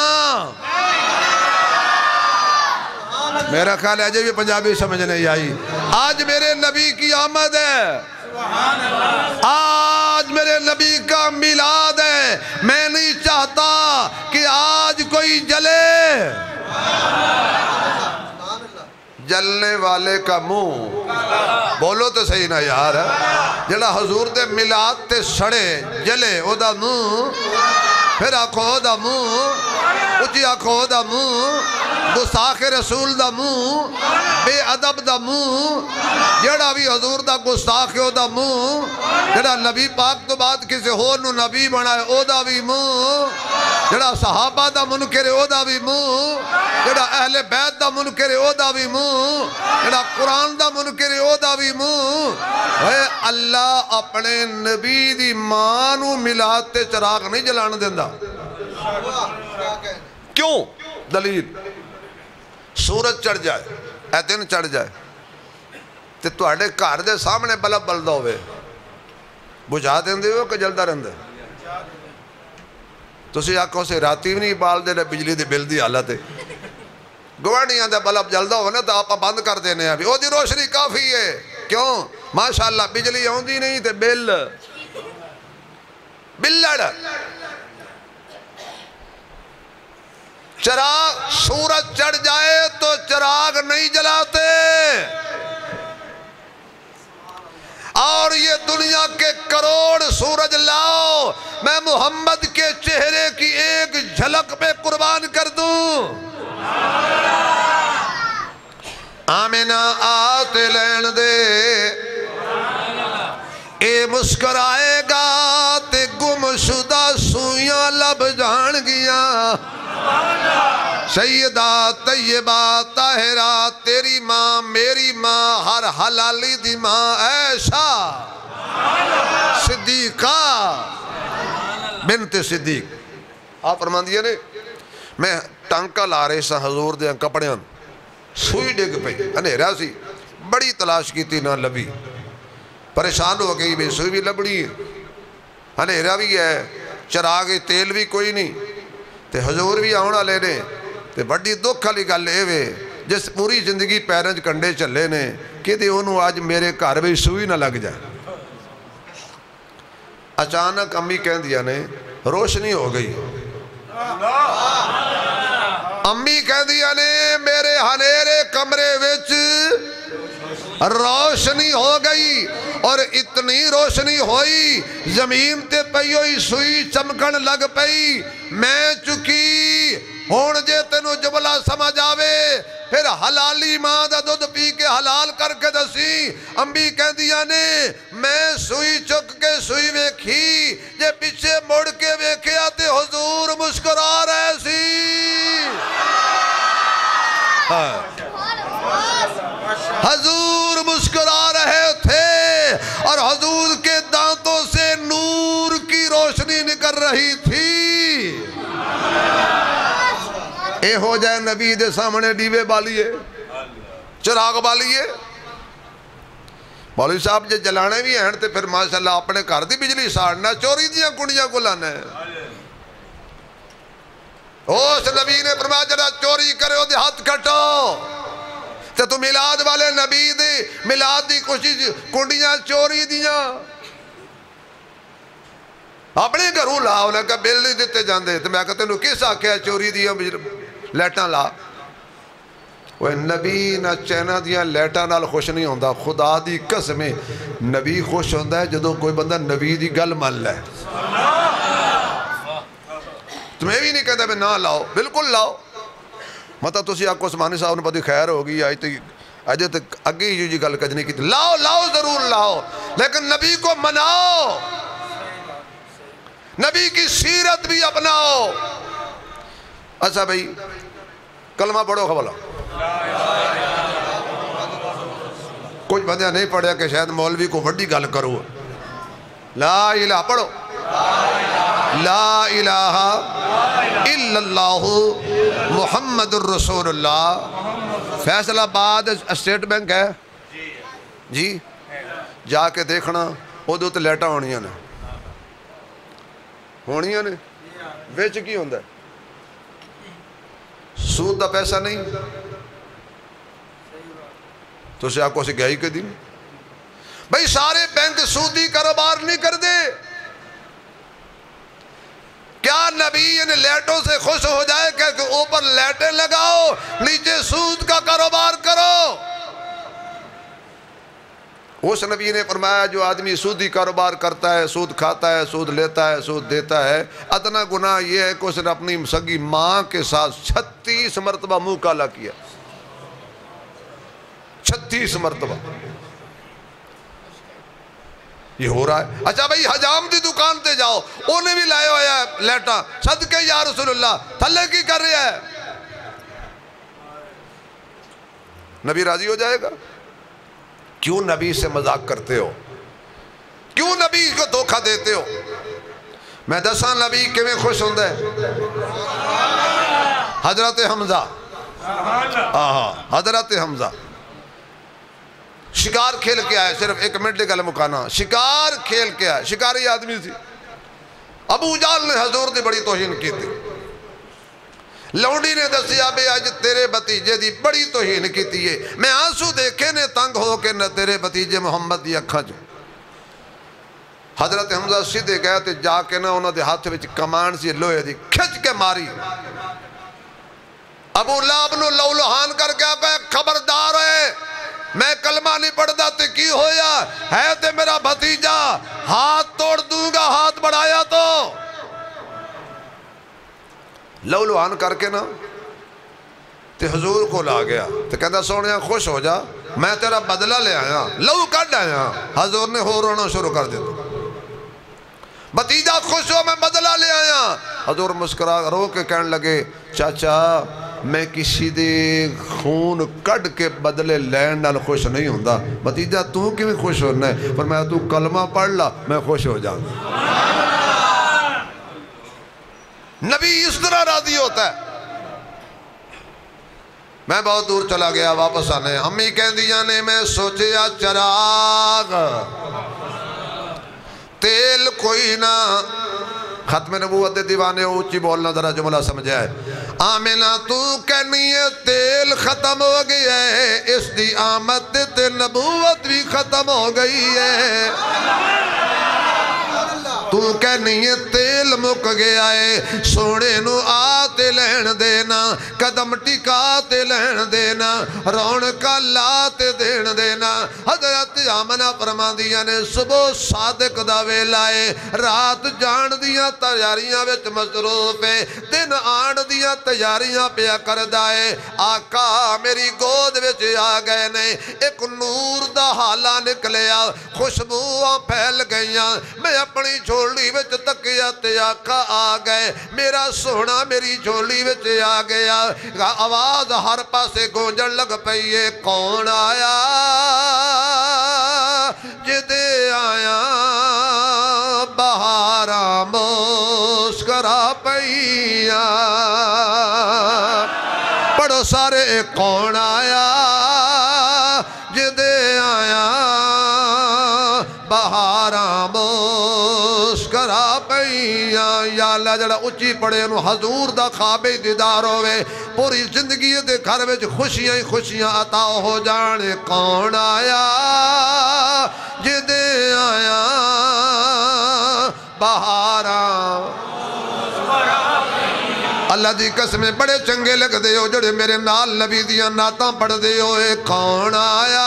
میرا خیال ہے بھی پنجابی سمجھ نہیں آئی آج میرے نبی کی آمد ہے آج میرے نبی کا میلاد ہے میں نہیں چاہتا کہ آج کوئی جلے جلنے والے کا منہ بولو تو صحیح نہ یار جڑا حضور دے میلاد تے سڑے جلے او دا منہ پھر آکھو او دا منہ اچھی آکھو او دا منہ گستاخ رسول دا منہ بے ادب دا منہ جڑا بھی حضور دا گستاخ او دا منہ جڑا نبی پاک تو بعد کسی ہور نو نبی بنائے او دا بھی منہ جڑا صحابہ دا منکر او دا بھی منہ جڑا اہل بیت دا منکر او دا بھی منہ جڑا قرآن دا منکر او دا بھی منہ اے اللہ اپنے نبی دی مانو میلاد تے چراغ نہیں جلان دیندہ کیوں دلیل سورج چڑھ جائے اے دن چڑھ جائے تے تو اڑے کار دے سامنے بلب بلدہ ہوئے بجھا دیندے ہو کہ جلدہ رہندے تو اسی آنکھوں سے راتی بھی نہیں بال دے بجلی دے بل دی حالت ہے گوانیاں دے بلب جلدہ ہونا تو آپ بند کر دینے ابھی او دی روشنی کافی ہے کیوں ماشاءاللہ بجلی ہوندی نہیں تے بل بلڑ چراغ سورج چڑھ جائے تو چراغ نہیں جلاتے اور یہ دنیا کے کروڑ سورج لاؤ میں محمد کے چہرے کی ایک جھلک پہ قربان کر دوں آمینہ آتے لین دے اے مسکرائے گا تے گم شدہ سویاں لب جان گیا سیدہ طیبہ طاہرہ تیری ماں میری ماں ہر حلالی دی ماں عائشہ صدیقہ بنت صدیق آپ فرمان دیا نے میں ٹانکا لا رہے سا حضور دے کپڑے سوئی ڈگ پہ انہیرہ سی بڑی تلاش کی تھی نہ لبی پریشان ہو گئی بھی سوئی بھی لبڑی ہے ہنیرا بھی ہے، چراغ تیل بھی کوئی نہیں، تے حضور بھی آن والے نے، تے بڑی دکھ والی گل اے وے جس پوری زندگی پیراں وچ کنڈے چلے نے کہ انہوں آج میرے گھر وچ سوئی نہ لگ جائے۔ اچانک امی کہندیاں نے روشنی ہو گئی، امی کہندیاں نے میرے ہنیرے کمرے وچ روشنی ہو گئی، اور اتنی روشنی ہوئی زمین تے پئی ہوئی سوئی چمکن لگ پئی۔ میں چکی ہون جے تینو جملہ سمجھ آوے پھر حلالی ماں دا دودھ پی کے حلال کر کے دسی۔ امی کہندیاں نے میں سوئی چک کے سوئی ویکھی، جے پیچھے مڑ کے ویکھیا تے حضور مسکرا رہے سی۔ حضور مسکرا رہے تھے اور حضور کے دانتوں سے نور کی روشنی نکل رہی تھی۔ اے ہو جائے نبی دے سامنے دیوے بالیے، چراغ بالیے۔ مولوی صاحب جے جلانے بھی ہیں تے پھر ماشاءاللہ اپنے گھر دی بجلی ساڑنا، چوری دیاں کنڈیاں کو لانا ہے۔ اس نبی نے فرمایا جڑا چوری کرے ہو دے ہاتھ کٹو، تے تو میلاد والے نبی دے میلاد دی کوشش کنڈیاں چوری دیاں اپنے گھروں لا، انہیں کہا بل نہیں دیتے جاندے، تو میں کہتے انہوں کس آکھیا چوری دیاں لیٹاں لا۔ وہ نبی نہ چینہ دیاں لیٹاں نال خوش نہیں ہوندہ، خدا دی قسمیں نبی خوش ہوندہ ہے جدو کوئی بندہ نبی دی گل مان لے۔ تمہیں بھی نہیں کہتا میں نہ لاؤ، بالکل لاؤ۔ مطلب تسی آپ کو عثمانی صاحب نے پتہ خیر ہوگی آج تک اگے ہی جی گل کجنے کی لاؤ لاؤ ضرور لاؤ، لیکن نبی کو مناؤ، نبی کی سیرت بھی اپناؤ۔ اچھا بھئی کلمہ پڑھو خبلا، کچھ بندیاں نہیں پڑھیا کہ شاید مولوی کو بڑی گل کرو۔ لا الہ پڑھو، لا الہ الا اللہ محمد الرسول اللہ۔ فیصل آباد اسٹیٹ بینک ہے جی، جا کے دیکھنا ادھو تے لیٹا ہونیاں نے، ہونیاں نے ویچ کی ہوندہ ہے، سود دا پیسہ نہیں تو سے آپ کو اسے گئی کے دن بھئی سارے بینک سودی کاروبار نہیں کر دے۔ کیا نبی ان لیٹوں سے خوش ہو جائے کہ اوپر لیٹیں لگاؤ نیچے سود کا کاروبار کرو؟ اس نبی نے فرمایا جو آدمی سودی کاروبار کرتا ہے، سود کھاتا ہے، سود لیتا ہے، سود دیتا ہے، ادنا گناہ یہ ہے کہ اس نے اپنی سگی ماں کے ساتھ 36 مرتبہ منہ کالا کیا، 36 مرتبہ یہ ہو رہا ہے۔ اچھا بھئی حجام دی دکان تے جاؤ، انہیں بھی لائے ہوئے ہیں لیٹا، صدقے یا رسول اللہ، تھلے کی کر رہے ہیں، نبی راضی ہو جائے گا؟ کیوں نبی سے مذاق کرتے ہو؟ کیوں نبی کو دھوکہ دیتے ہو؟ میں دساں نبی کیویں خوش ہوندہ ہے؟ حضرت حمزہ، حضرت حمزہ شکار کھیل کے آئے، صرف ایک منٹ گل مکانا، شکار کھیل کے آئے، شکاری آدمی تھی۔ ابو جہل نے حضور دی بڑی توہین کی تھی، لونڈی نے دسیا بے آج تیرے بتیجے دی بڑی توہین کی تھی، میں آنسو دیکھے نے تنگ ہو کے نہ تیرے بتیجے محمد دی اکھا جو۔ حضرت حمزہ سیدھے گئے تھے، جا کے نہ انہوں دے ہاتھ وچ کمان سی لوہے دی کھچ کے ماری۔ ابو لہب نو لو لہان کر کے آگا خبردار ہے، میں کلمہ نہیں پڑھتا تے کی ہویا ہے تے میرا بھتیجا، ہاتھ توڑ دوں گا ہاتھ بڑھایا تو۔ لو لوہان کر کے نا تے حضور کو لا گیا، تے کہتا سونیا خوش ہو جا، میں تیرا بدلہ لے آیا، لو کٹ آیا۔ حضور نے ہو رونا شروع کر دیتا، بھتیجا خوش ہو میں بدلہ لے آیا۔ حضور مسکرا رو کے کہنے لگے چاچا میں کسی دے خون کڑ کے بدلے لین نال خوش نہیں ہوندہ، بھتیجا تو کی میں خوش ہونا ہے، پر میں تو کلمہ پڑھ لا میں خوش ہو جاؤں۔ نبی اس طرح راضی ہوتا ہے۔ میں بہت دور چلا گیا، واپس آنے امی کہندیاں نے میں سوچیا چراغ تیل کوئی نہ ختم نبوت دے دیوانے اونچی بولنا ذرا جملہ سمجھا ہے آمینہ تو کہنی ہے تیل ختم ہو گیا ہے اس دی آمد تے نبوت بھی ختم ہو گئی ہے تو کہنی ہے تیل مک گیا ہے سونے نو آتے لین دینا قدم ٹکاتے لین دینا رونقا لاتے دین دینا حضرت آمنہ فرما دیا نے صبح صادق دا ویلائے رات جان دیا تیاریاں وچ مصروف ہے دن آن دیا تیاریاں پیا کر دائے آقا میری گود وچ آ گئے نے ایک نور دا حالہ نکلیا خوشبوہاں پھیل گئیاں میں اپنی جھولی وچ تکیا تے آقا آ گئے میرا سونا میری جھولی وچ آ گیا آواز ہر پاسے گونجن لگ پئیے کون آیا جدے آیا بہاراں مسکرا پئیا پڑھو سارے کون آیا جدے آیا بہاراں مسکرا پئیا یا اللہ جڑا اچھی پڑے انہوں حضور دا خواب دیدار ہوئے پوری زندگی دے گھر وچ خوشیاں ہی خوشیاں عطا ہو جانے کون آیا جدے آیا بہاراں اللہ دی قسمیں بڑے چنگے لگ دے ہو جڑے میرے نال نبی دیاں ناتاں پڑھ دے ہو اے کون آیا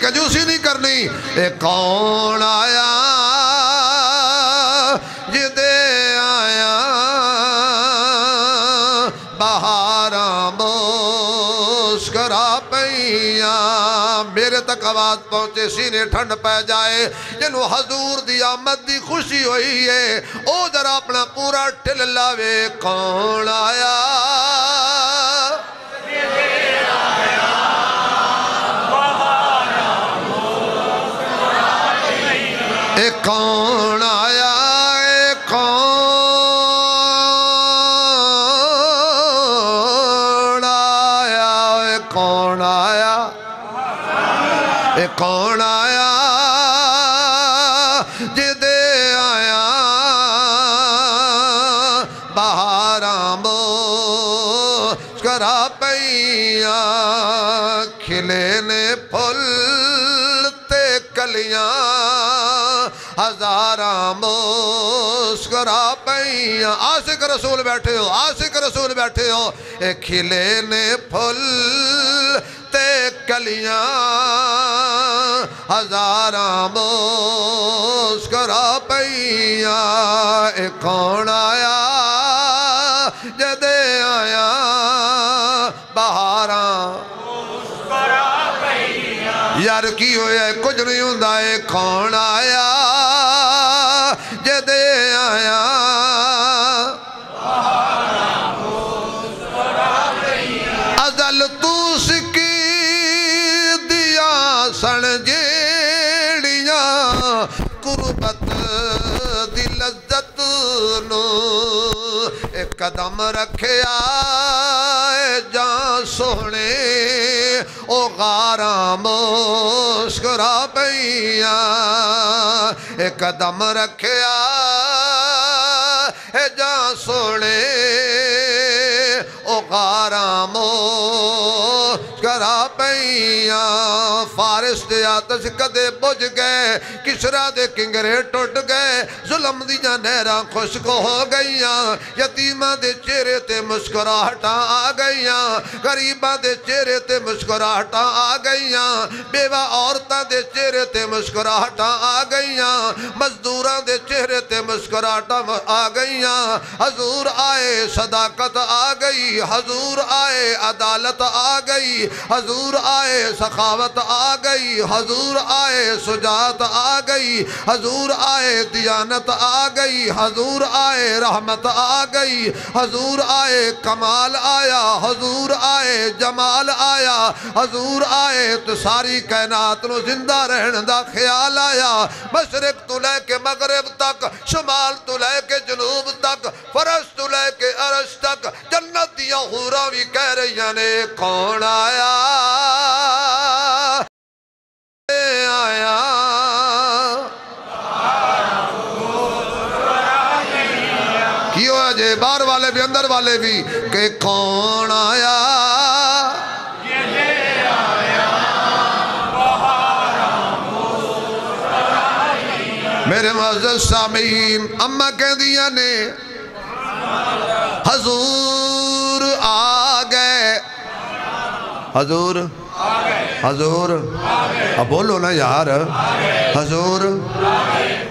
کنجوسی نہیں کرنی اے کون آیا جدے آیا بہاراں مسکرا پئیا میرے تک آواز پہنچے سینے ٹھنڈ پہ جائے جنہوں حضور دی آمد دی خوشی ہوئی ہے او ذرا اپنا پورا ٹھل لاوے کون آیا اے کون آیا اے کون آیا اے کون آیا اے کون آیا جدے آیا بہاراں مسکرا پئیا کھلے نے پھل تے کلیاں ہزاراں مسکرا پئیاں عاشق رسول بیٹھے ہو عاشق رسول بیٹھے ہو اے کھلے نے پھل تے کلیاں ہزاراں مسکرا پئیاں اے کون آیا جدے آیا بہاراں یار کی ہویا ہے کچھ نہیں ہوندہ ہے کون آیا جدے آیا ازل تو سکی دیا سن جیڑیاں قربت دی لذت نو ایک قدم رکھیا جان سونے او غاراں مسکرا پئیا ایک قدم رکھیا جان سونے او غاراں مسکرا پئیا فارس دے آتش کدے بجھ گئے کسرا دے کنگرے ٹوٹ گئے ظلم دیاں نہراں خشک ہو گئیاں یتیماں دے چہرے تے مسکراہٹاں آ گئیاں غریباں دے چہرے تے مسکراہٹاں آ گئیاں بیوہ عورتاں دے چہرے تے مسکراہٹاں آ گئیاں مزدوراں دے چہرے تے مسکراہٹاں آ گئیاں حضور آئے صداقت آ گئی حضور آئے عدالت آ گئی حضور آئے سخاوت آ گئی حضور آئے سجاعت آ گئی حضور آئے دیانت آ گئی حضور آئے رحمت آ گئی حضور آئے کمال آیا حضور آئے جمال آیا حضور آئے تو ساری کائنات نو زندہ رہن دا خیال آیا مشرق تو لے کے مغرب تک شمال تو لے کے جنوب تک فرش تو لے کے عرش تک جنت دیاں حوراں بھی کہہ رہی نے کون آیا بھی اندر والے بھی کہ کون آیا میرے معزز سامعین اماں کہہ دیا نے حضور آ گئے حضور حضور اب بولو نا یار حضور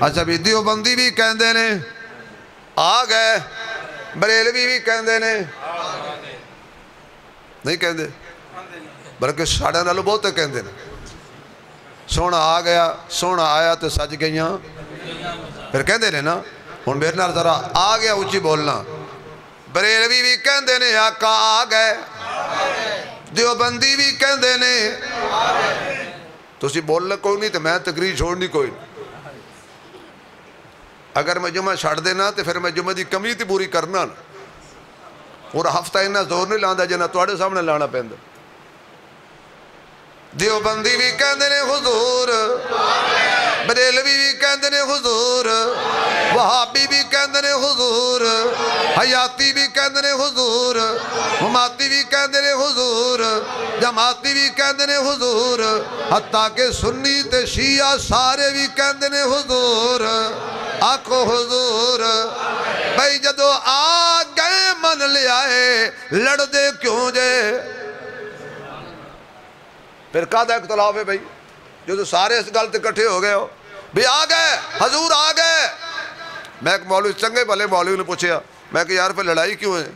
اچھا بھی دیوبندی بھی کہندے نے آ گئے بریلوی بھی کہندے نے نہیں کہندے بلکہ ساڑھے نالو بہتے کہندے نے سونا آ گیا سونا آیا تو سج گئیاں پھر کہندے نے نا ہن میرے نال ذرا آ گیا اونچی بولنا بریلوی بھی کہندے نے آقا آ گئے دیوبندی بھی کہندے نے تسی بولنا کوئی نہیں تو میں تقریر چھوڑنی کوئی نہیں اگر میں جمعہ چھڑ دینا تو پھر میں جمعہ دی کمی تی پوری کرنا اور ہفتہ انہا زور نہیں لاندہ جنہ توڑے سامنے لانا پہندہ دیوبندی بھی کہندے نے حضور بریلوی بھی کہندے نے حضور وہابی بھی کہندے نے حضور حیاتی بھی کہندے نے حضور ہماتی بھی کہندے نے حضور جماعتی بھی کہندے نے حضور حتیٰ کہ سنی تے شیعہ سارے بھی کہندے نے حضور آکھو حضور بھئی جدو آ گئے من لے آئے لڑ دے کیوں جے پھر کہا اختلاف ہے بھئی جو تو سارے اس گلت اکٹھے ہو گئے ہو بھی آ گئے حضور آ گئے میں ایک مولوی چنگے بھلے مولوی نے پوچھیا میں کہ یار پھر لڑائی کیوں ہے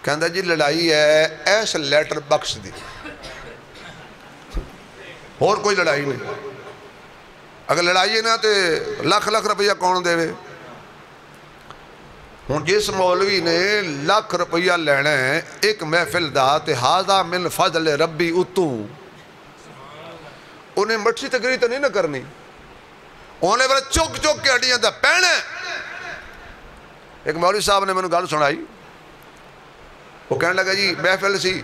کہندہ جی لڑائی ہے ایس لیٹر بخش دی اور کوئی لڑائی نہیں اگر لڑائی ہے نا تو لاکھ لاکھ روپیہ کون دے وے ہوں جس مولوی نے لاکھ روپیہ لینا ہے ایک محفل دا تے ہاذا من فضل ربی اتو انہیں مٹھی تقریر تو نہیں نہ کرنی انہیں بڑا چوک چوک کے ہڈیاں دا پہنے ایک مولوی صاحب نے میں نے گل سنائی وہ کہنے لگا جی محفل سی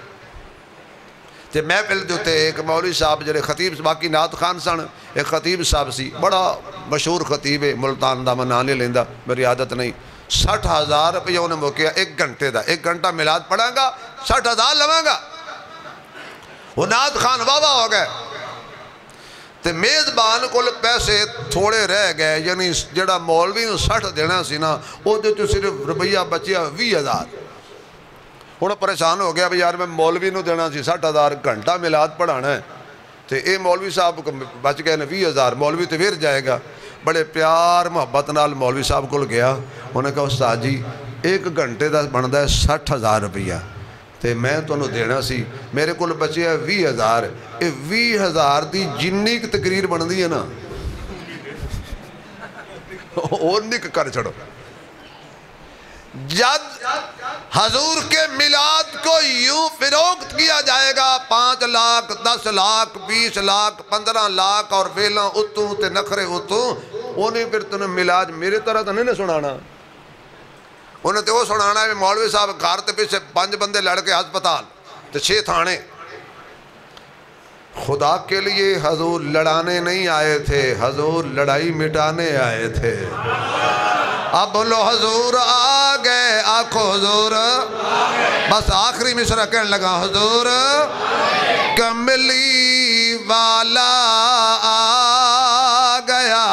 تے محفل دیتے ایک مولوی صاحب جڑے خطیب باقی نعت خان سن ایک خطیب صاحب سی بڑا مشہور خطیب ہے ملتان دا میں نام نہیں لیندہ میری عادت نہیں 60,000 روپیہ انہیں موقع ایک گھنٹے دا ایک گھنٹہ میلاد پڑھاں گا 60,000 لواں گا وہ نعت خان واہ ہو گئے تے میزبان کو پیسے تھوڑے رہ گئے یعنی جڑا مولوی نے 60 دینا سی نا وہ تو صرف روپیہ بچیا 20,000 انہوں پریشان ہو گیا بھی یار میں مولوی نے دینا سی 60,000 گھنٹہ میلاد پڑھانا ہے تو اے مولوی صاحب کو بچ گئے نا 20,000 مولوی تو پھر جائے گا بڑے پیار محبت نال مولوی صاحب کو گیا انہوں نے کہا استاد جی ایک گھنٹے دا بندا ہے 60,000 روپیہ تے میں تو انہوں دینا سی میرے کو بچے ہے 20,000 اے 20,000 دی جنی کی تقریر بن دی ہے نا اور نک کر چھڑو جد حضور کے میلاد کو یوں فروخت کیا جائے گا 5 لاکھ 10 لاکھ 20 لاکھ 15 لاکھ اور ویلاں اتوں تے نخرے اتوں انہیں پھر تنہیں میلاد میرے طرح تو نہیں نہ سنانا انہیں تو وہ سنانا ہے مولوی صاحب گھر تے پیچھے 5 بندے لڑ کے ہسپتال تے 6 تھانے خدا کے لیے حضور لڑانے نہیں آئے تھے حضور لڑائی مٹانے آئے تھے اب بولو حضور آ گئے آنکھو حضور بس آخری مصرع کہنے لگا حضور کملی والا آ گیا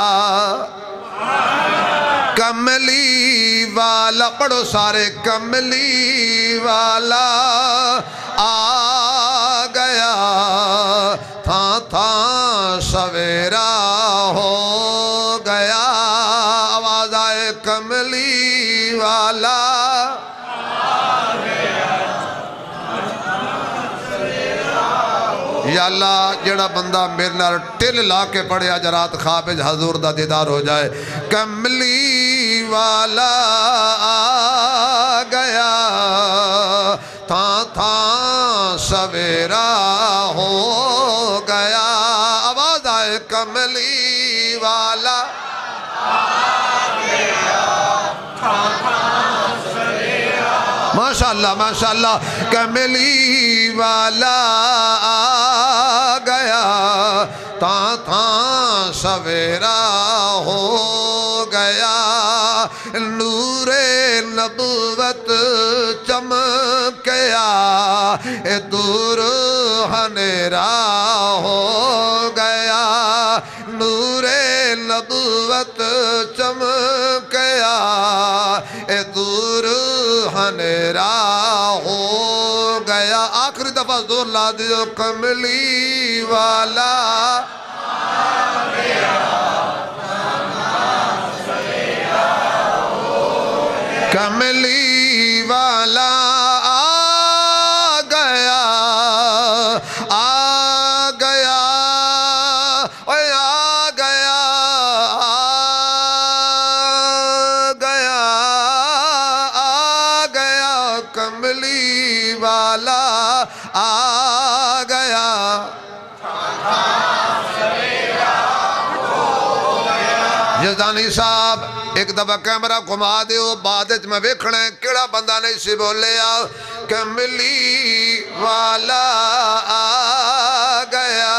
کملی والا پڑھو سارے کملی والا آ گیا تھا تھا سویرا ہو گیا آواز آئے کملی والا آ گیا یا اللہ جڑا بندہ میرے نال ٹل لا کے پڑھے آج رات خواب حضور دا دیدار ہو جائے کملی والا آ گیا تھا تھا سویرا ہو گیا آواز آئے کملی والا آ گیا تھا تھا سویرا ماشاءاللہ کملی والا آ گیا تھا تھا سویرا ہو گیا نور نبوت چمکیا دور ہنیرا ہو گیا نور نبوت چمکیا دور ہنیرا ہو گیا آخری دفعہ زور لا دیو کملی والا کملی والا آ گیا آ گیا اوے آ گیا آ گیا آ گیا کملی والا آ گیا یزدانی صاحب ایک دفعہ کیمرہ گھما دیو بعد میں ویکھنا ہے کیڑا بندہ نہیں سی بولے کملی والا آ گیا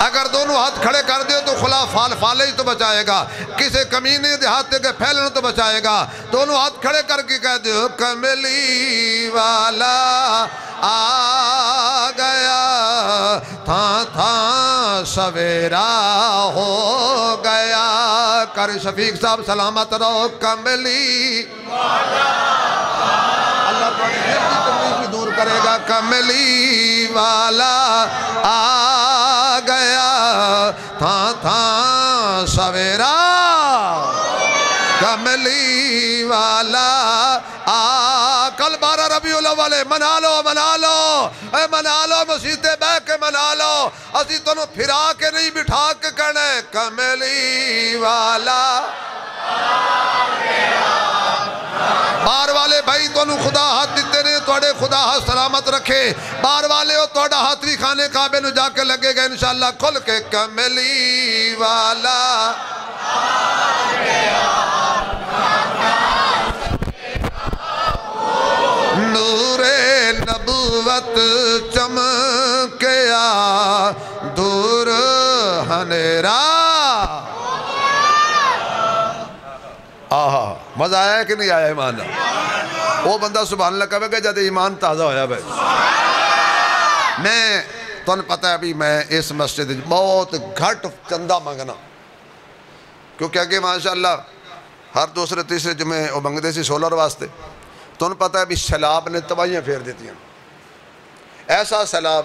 اگر دونوں ہاتھ کھڑے کر دیو تو خلا فالج تو بچائے گا کسی کمینے دیہاتے کے پھیلنے تو بچائے گا دونوں ہاتھ کھڑے کر کے کہہ دیو کملی والا آ گیا تھا سویرا ہو گیا کر شفیق صاحب سلامت رہو کملی اللہ تعالی کی تکلیف دور کرے گا کملی والا آ گیا تھا سویرا کملی والا کل 12 ربیع الاول منا لو اے منا لو مسیطے بہ کے منا لو اسی تنوں پھرا کے نہیں بٹھا کے کہنے کملی والا بار والے بھائی تنوں خدا ہاتھ دیتے نے توڑے خدا ہاتھ سلامت رکھے بار والے ہو توڑا ہاتری خانے کعبے نو جا کے لگے گا انشاءاللہ کھل کے کملی والا نور نبوت چمکیا دور ہنیرا آہا مزہ آیا ہے کہ نہیں آیا ایمان وہ بندہ سبحان اللہ کہے گا جب ایمان تازہ ہویا بھائی میں تو نے پتہ ہے ابھی میں اس مسجد بہت گھٹ چندہ مانگنا کیونکہ اگے ماشاءاللہ ہر دوسرے تیسرے جمعے وہ منگتے سی سولر واسطے تو انہیں پتہ ہے ابھی سیلاب نے تباہیاں پھیر دیتی ہیں ایسا سیلاب